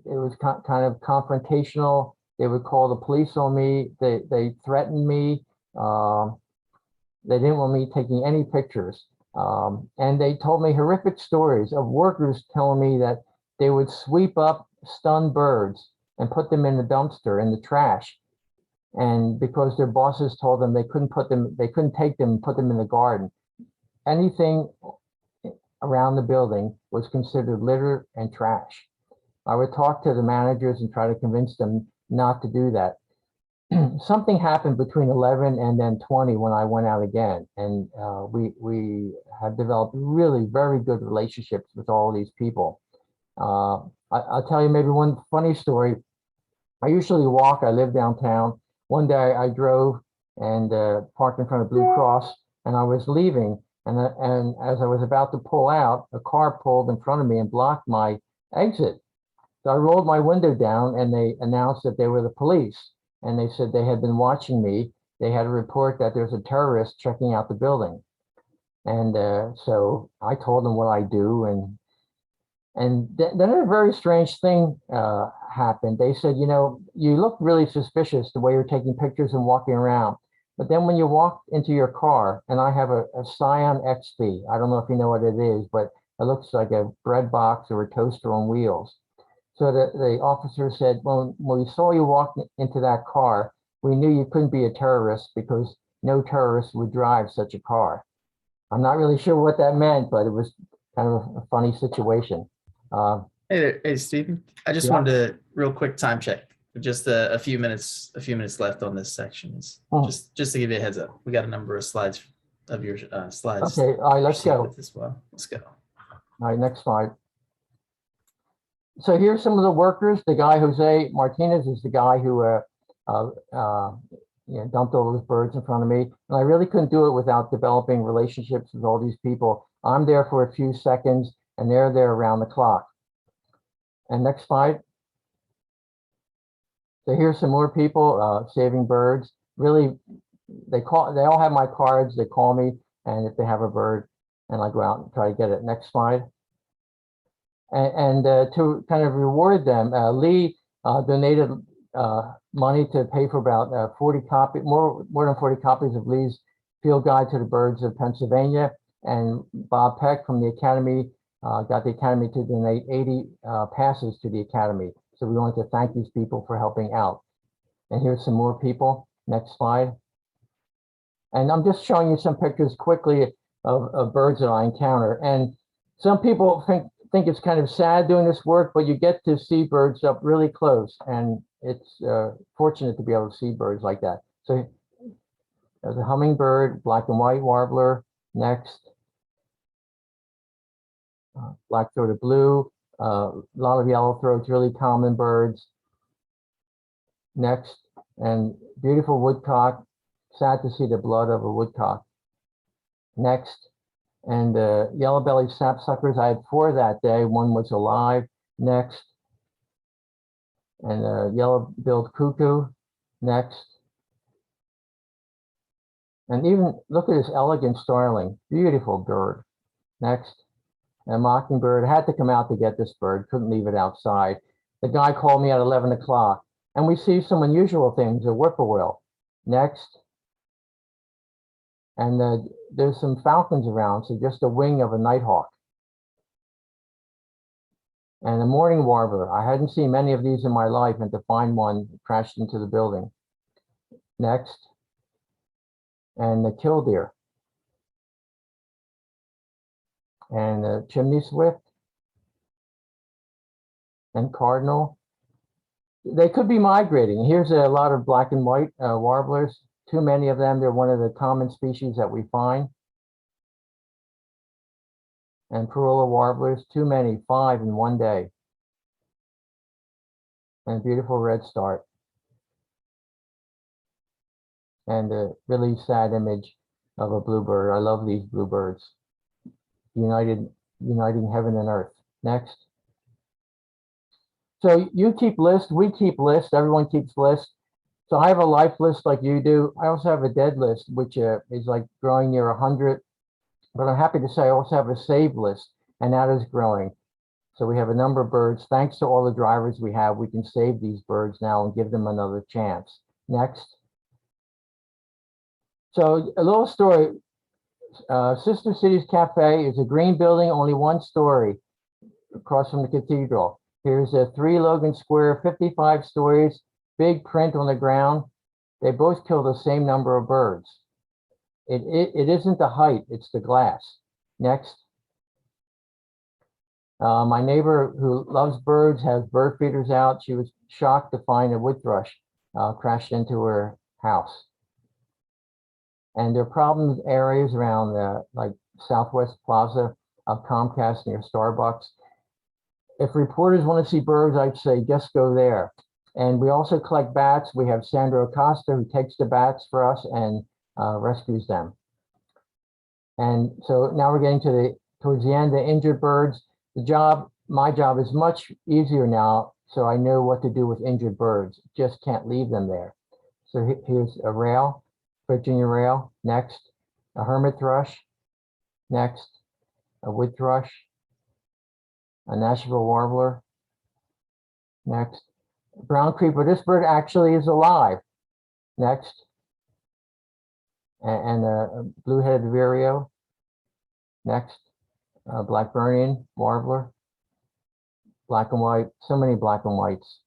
was kind of confrontational. They would call the police on me. They threatened me. They didn't want me taking any pictures. And they told me horrific stories of workers telling me that they would sweep up stunned birds and put them in the dumpster, in the trash. And because their bosses told them they couldn't take them and put them in the garden. Anything around the building was considered litter and trash. I would talk to the managers and try to convince them not to do that. Something happened between 11 and then 20 when I went out again, and we have developed really very good relationships with all these people. I'll tell you maybe one funny story. I usually walk. I live downtown. One day I drove and parked in front of Blue Cross, and I was leaving, and as I was about to pull out, a car pulled in front of me and blocked my exit. So I rolled my window down, and they announced that they were the police. And they said they had been watching me. They had a report that there's a terrorist checking out the building. And so I told them what I do. And then a very strange thing happened. They said, you know, you look really suspicious the way you're taking pictures and walking around. But then when you walk into your car, and I have a Scion XB, I don't know if you know what it is, but it looks like a bread box or a toaster on wheels. So the officer said, well, when we saw you walk into that car, we knew you couldn't be a terrorist because no terrorist would drive such a car. I'm not really sure what that meant, but it was kind of a funny situation. Hey there, hey Stephen. I just Yeah. wanted to real quick time check. Just a few minutes left on this section. Just to give you a heads up. We got a number of slides of your slides. Okay, all right, let's proceed go. with as well. Let's go. All right, next slide. So here's some of the workers. The guy, Jose Martinez, is the guy who dumped all those birds in front of me. And I really couldn't do it without developing relationships with all these people. I'm there for a few seconds, and they're there around the clock. And next slide. So here's some more people saving birds. Really, they all have my cards. They call me, and if they have a bird, and I go out and try to get it. Next slide. And to kind of reward them, Lee donated money to pay for about more than 40 copies of Lee's Field Guide to the Birds of Pennsylvania. And Bob Peck from the Academy got the Academy to donate 80 passes to the Academy. So we wanted to thank these people for helping out. And here's some more people. Next slide. And I'm just showing you some pictures quickly of birds that I encounter. And some people think it's kind of sad doing this work, but you get to see birds up really close, and it's fortunate to be able to see birds like that. So there's a hummingbird, black and white warbler. Next, black-throated blue, a lot of yellowthroats, really common birds. Next, and beautiful woodcock. Sad to see the blood of a woodcock. Next, and yellow-bellied sapsuckers. I had 4 that day. One was alive. Next, and yellow-billed cuckoo. Next, and even look at this elegant starling, beautiful bird. Next, and a mockingbird. I had to come out to get this bird. Couldn't leave it outside. The guy called me at 11 o'clock, and we see some unusual things. A whippoorwill. Next. And there's some falcons around, so just a wing of a nighthawk. And a morning warbler. I hadn't seen many of these in my life, and to find one crashed into the building. Next. And the killdeer. And the chimney swift. And cardinal. They could be migrating. Here's a lot of black and white warblers. Too many of them. They're one of the common species that we find. And Parula warblers, too many, 5 in one day. And a beautiful redstart. And a really sad image of a bluebird. I love these bluebirds. Uniting heaven and earth. Next. So you keep lists, we keep lists, everyone keeps lists. So I have a life list like you do. I also have a dead list, which is like growing near 100. But I'm happy to say I also have a save list, and that is growing. So we have a number of birds. Thanks to all the drivers we have, we can save these birds now and give them another chance. Next. So a little story. Sister Cities Cafe is a green building, only 1 story, across from the cathedral. Here's a 3 Logan Square, 55 stories, big print on the ground. They both kill the same number of birds. It isn't the height, it's the glass. Next. My neighbor who loves birds has bird feeders out. She was shocked to find a wood thrush crashed into her house. And there are problem areas around like Southwest Plaza of Comcast near Starbucks. If reporters want to see birds, I'd say just go there. And we also collect bats. We have Sandra Acosta who takes the bats for us and rescues them. And so now we're getting towards the end, the injured birds. My job is much easier now, so I know what to do with injured birds. Just can't leave them there. So here's a rail, Virginia rail. Next, a hermit thrush. Next, a wood thrush, a Nashville warbler. Next, brown creeper. This bird actually is alive. Next, and a blue-headed vireo. Next, Blackburnian warbler. Black and white, so many black and whites.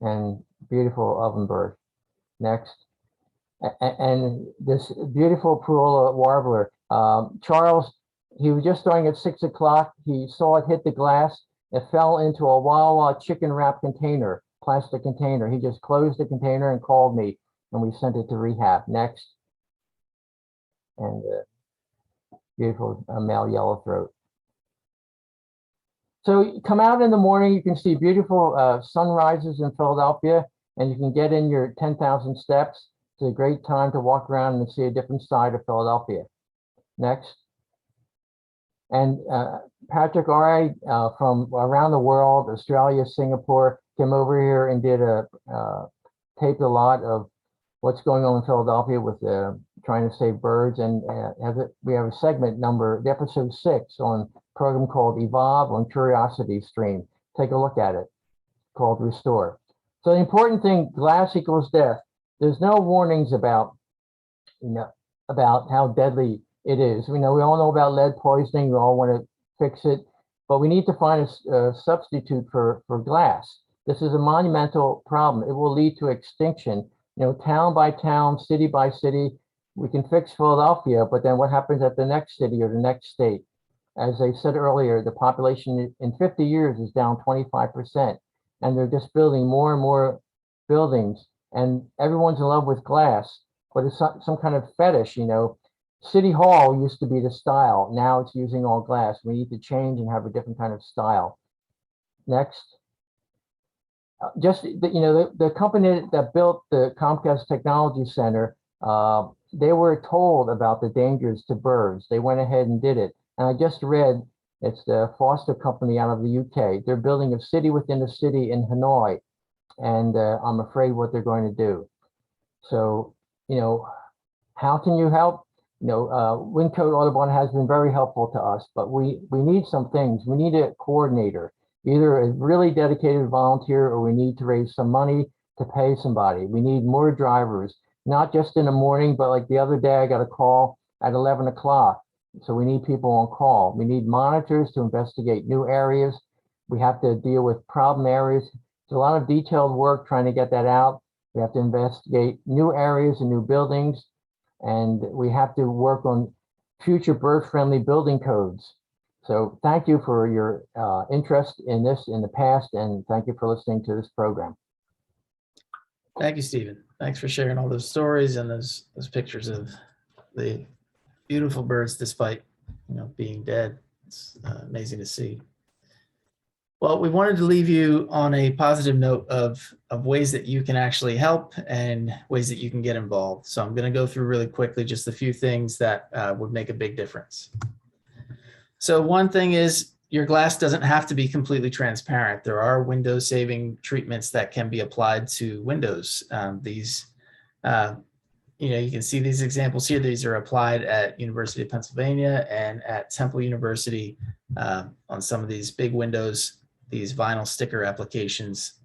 And beautiful ovenbird. Next, and this beautiful Parula warbler. Charles, he was just starting at 6 o'clock. He saw it hit the glass. It fell into a Wawa chicken wrap container, plastic container. He just closed the container and called me, and we sent it to rehab. Next. And beautiful male yellowthroat. So you come out in the morning, you can see beautiful sunrises in Philadelphia, and you can get in your 10,000 steps. It's a great time to walk around and see a different side of Philadelphia. Next. And Patrick Ori from around the world, Australia, Singapore, came over here and did taped a lot of what's going on in Philadelphia with trying to save birds. And we have a segment number, episode 6 on a program called Evolve on Curiosity Stream. Take a look at it, called Restore. So the important thing, glass equals death. There's no warnings about, about how deadly it is. We all know about lead poisoning. We all want to fix it, but we need to find a substitute for glass. This is a monumental problem. It will lead to extinction. Town by town, city by city. We can fix Philadelphia, but then what happens at the next city or the next state? As I said earlier, the population in 50 years is down 25%, and they're just building more and more buildings, and everyone's in love with glass, but it's some kind of fetish. City Hall used to be the style. Now it's using all glass. We need to change and have a different kind of style. Next. The company that built the Comcast Technology Center, they were told about the dangers to birds. They went ahead and did it. And I just read, it's the Foster Company out of the UK. They're building a city within a city in Hanoi. And I'm afraid what they're going to do. So, how can you help? Windcoat Audubon has been very helpful to us, but we need some things. We need a coordinator, either a really dedicated volunteer, or we need to raise some money to pay somebody. We need more drivers, not just in the morning, but like the other day, I got a call at 11 o'clock. So we need people on call. We need monitors to investigate new areas. We have to deal with problem areas. There's a lot of detailed work trying to get that out. We have to investigate new areas and new buildings. And we have to work on future bird-friendly building codes. So thank you for your interest in this in the past, and thank you for listening to this program. Thank you, Stephen. Thanks for sharing all those stories and those pictures of the beautiful birds despite being dead. It's amazing to see. Well, we wanted to leave you on a positive note of ways that you can actually help and ways that you can get involved. So I'm going to go through really quickly just a few things that would make a big difference. So one thing is your glass doesn't have to be completely transparent. There are window saving treatments that can be applied to windows. You can see these examples here. These are applied at University of Pennsylvania and at Temple University on some of these big windows. These vinyl sticker applications.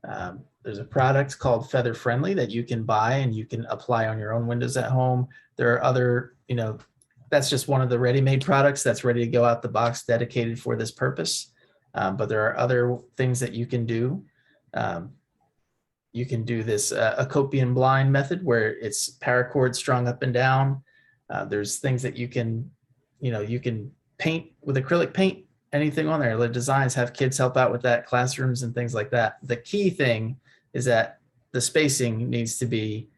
There's a product called Feather Friendly that you can buy and you can apply on your own windows at home. There are other, that's just one of the ready-made products that's ready to go out the box dedicated for this purpose. But there are other things that you can do. You can do this Acopian blind method where it's paracord strung up and down. There's things that you can paint with acrylic paint, anything on there. The designs have kids help out with that, classrooms and things like that. The key thing is that the spacing needs to be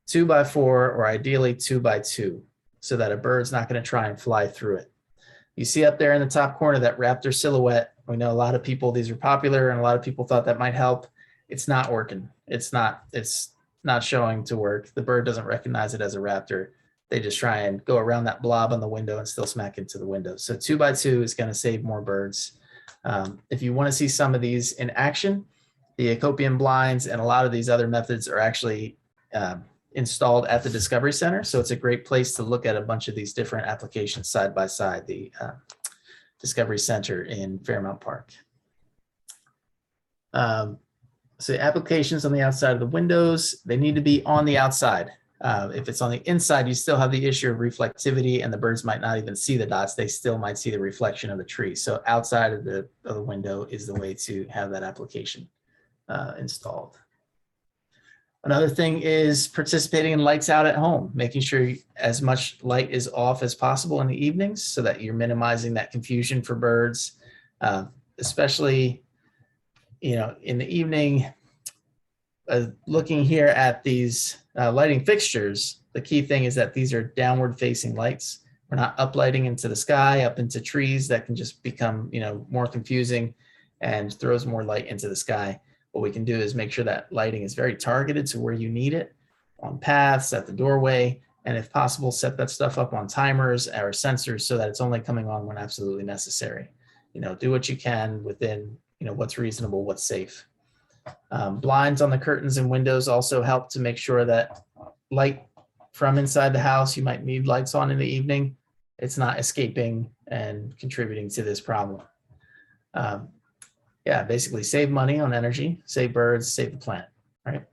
2x4 or ideally 2x2 so that a bird's not going to try and fly through it. You see up there in the top corner that raptor silhouette. We know a lot of people, these are popular and a lot of people thought that might help. It's not working. It's not showing to work. The bird doesn't recognize it as a raptor. They just try and go around that blob on the window and still smack into the window. So 2x2 is going to save more birds. If you want to see some of these in action, the Acopian blinds and a lot of these other methods are actually installed at the Discovery Center. So it's a great place to look at a bunch of these different applications side by side, the Discovery Center in Fairmount Park. So applications on the outside of the windows, they need to be on the outside. If it's on the inside, you still have the issue of reflectivity and the birds might not even see the dots. They still might see the reflection of the tree. So outside of the window is the way to have that application installed. Another thing is participating in lights out at home, making sure as much light is off as possible in the evenings so that you're minimizing that confusion for birds, especially in the evening. Looking here at these lighting fixtures, the key thing is that these are downward facing lights. We're not uplighting into the sky, up into trees that can just become, more confusing and throws more light into the sky. What we can do is make sure that lighting is very targeted to where you need it, on paths, at the doorway, and if possible, set that stuff up on timers or sensors so that it's only coming on when absolutely necessary. Do what you can within, what's reasonable, what's safe. Blinds on the curtains and windows also help to make sure that light from inside the house, you might need lights on in the evening, it's not escaping and contributing to this problem. Basically save money on energy, save birds, save the planet, right?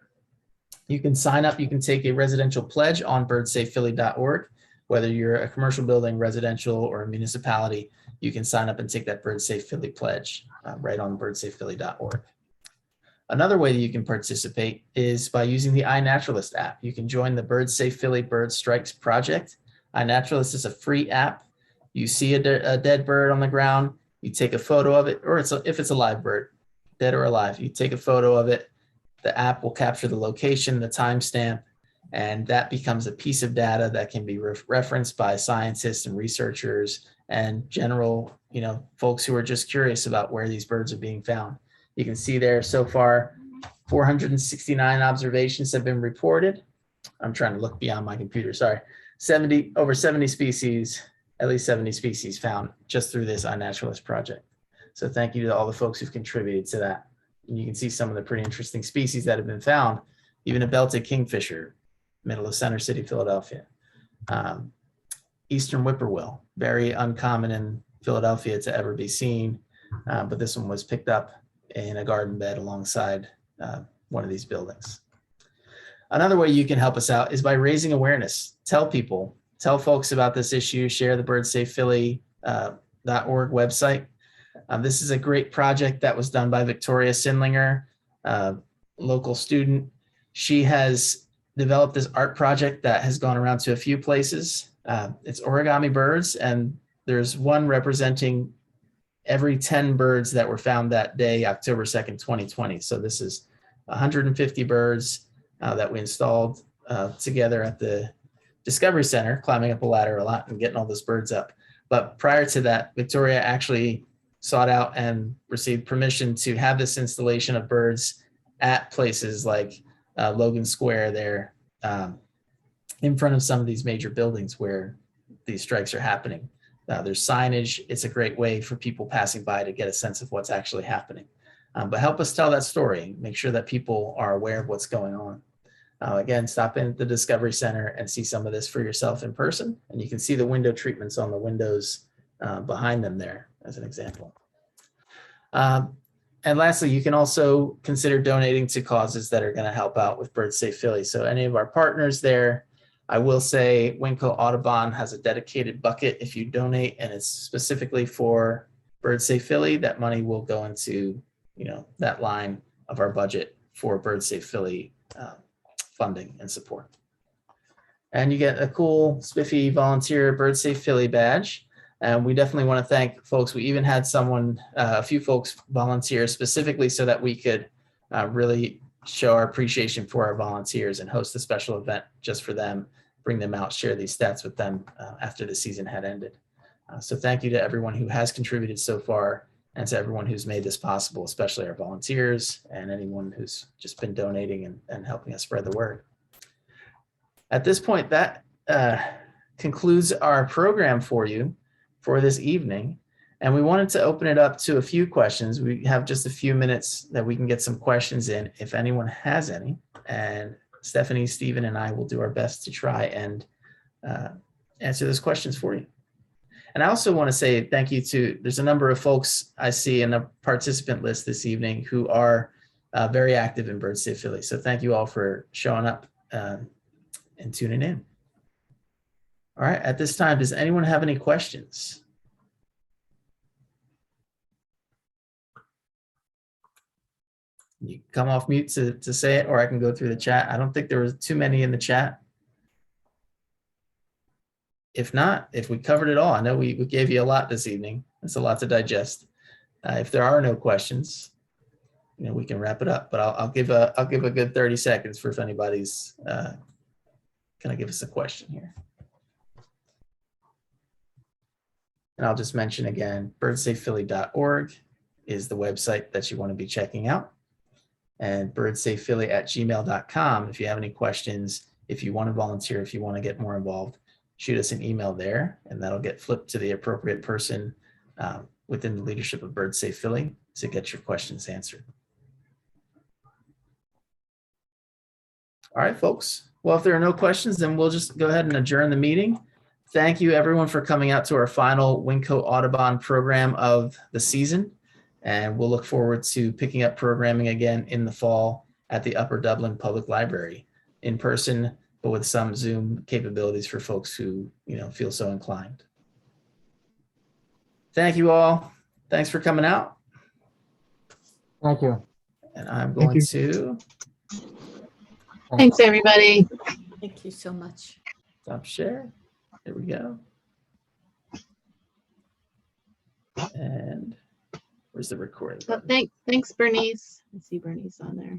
You can sign up, you can take a residential pledge on birdsafephilly.org. Whether you're a commercial building, residential, or a municipality, you can sign up and take that Bird Safe Philly pledge right on birdsafephilly.org. Another way that you can participate is by using the iNaturalist app. You can join the Bird Safe Philly Bird Strikes project. iNaturalist is a free app. You see a dead bird on the ground, you take a photo of it, or if it's a live bird, dead or alive, you take a photo of it. The app will capture the location, the timestamp, and that becomes a piece of data that can be referenced by scientists and researchers and general, folks who are just curious about where these birds are being found. You can see there so far, 469 observations have been reported. I'm trying to look beyond my computer, sorry. Over 70 species, at least 70 species found just through this iNaturalist project. So thank you to all the folks who've contributed to that. And you can see some of the pretty interesting species that have been found, even a belted kingfisher, middle of Center City, Philadelphia. Eastern whippoorwill, very uncommon in Philadelphia to ever be seen, but this one was picked up in a garden bed alongside one of these buildings. Another way you can help us out is by raising awareness. Tell folks about this issue, share the birdsafephilly.org website. This is a great project that was done by Victoria Sindlinger, local student. She has developed this art project that has gone around to a few places. It's origami birds, and there's one representing every 10 birds that were found that day, October 2nd, 2020. So this is 150 birds that we installed together at the Discovery Center, climbing up a ladder a lot and getting all those birds up. But prior to that, Victoria actually sought out and received permission to have this installation of birds at places like Logan Square there, in front of some of these major buildings where these strikes are happening. There's signage. It's a great way for people passing by to get a sense of what's actually happening. But help us tell that story. Make sure that people are aware of what's going on. Again, stop in at the Discovery Center and see some of this for yourself in person. And you can see the window treatments on the windows behind them there as an example. And lastly, you can also consider donating to causes that are going to help out with Bird Safe Philly. So any of our partners there, I will say Winco Audubon has a dedicated bucket if you donate, and it's specifically for Bird Safe Philly. That money will go into, that line of our budget for Bird Safe Philly funding and support. And you get a cool spiffy volunteer Bird Safe Philly badge. And we definitely want to thank folks. We even had a few folks volunteer specifically so that we could really show our appreciation for our volunteers and host a special event just for them, bring them out, share these stats with them after the season had ended. So thank you to everyone who has contributed so far and to everyone who's made this possible, especially our volunteers and anyone who's just been donating and helping us spread the word. At this point, that concludes our program for you for this evening. And we wanted to open it up to a few questions. We have just a few minutes that we can get some questions in if anyone has any. And Stephanie, Stephen, and I will do our best to try and answer those questions for you. And I also want to say thank you to, there's a number of folks I see in the participant list this evening who are very active in Bird Safe Philly. So thank you all for showing up and tuning in. All right, at this time, does anyone have any questions? You can come off mute to say it, or I can go through the chat. I don't think there was too many in the chat. If not, if we covered it all, I know we gave you a lot this evening. It's a lot to digest. If there are no questions, we can wrap it up. But I'll give a good 30 seconds for if anybody's gonna give us a question here. And I'll just mention again, birdsafephilly.org is the website that you want to be checking out. And birdsafephilly@gmail.com if you have any questions, if you want to volunteer, if you want to get more involved, shoot us an email there, and that'll get flipped to the appropriate person within the leadership of Bird Safe Philly to get your questions answered. All right, folks. Well, if there are no questions, then we'll just go ahead and adjourn the meeting. Thank you, everyone, for coming out to our final Winco Audubon program of the season. And we'll look forward to picking up programming again in the fall at the Upper Dublin Public Library in person, but with some Zoom capabilities for folks who feel so inclined. Thank you all. Thanks for coming out. Thank you. And I'm going to Thanks, everybody. Thank you so much. stop share. There we go. And where's the recording? Well, thanks, Bernice. I see Bernice on there.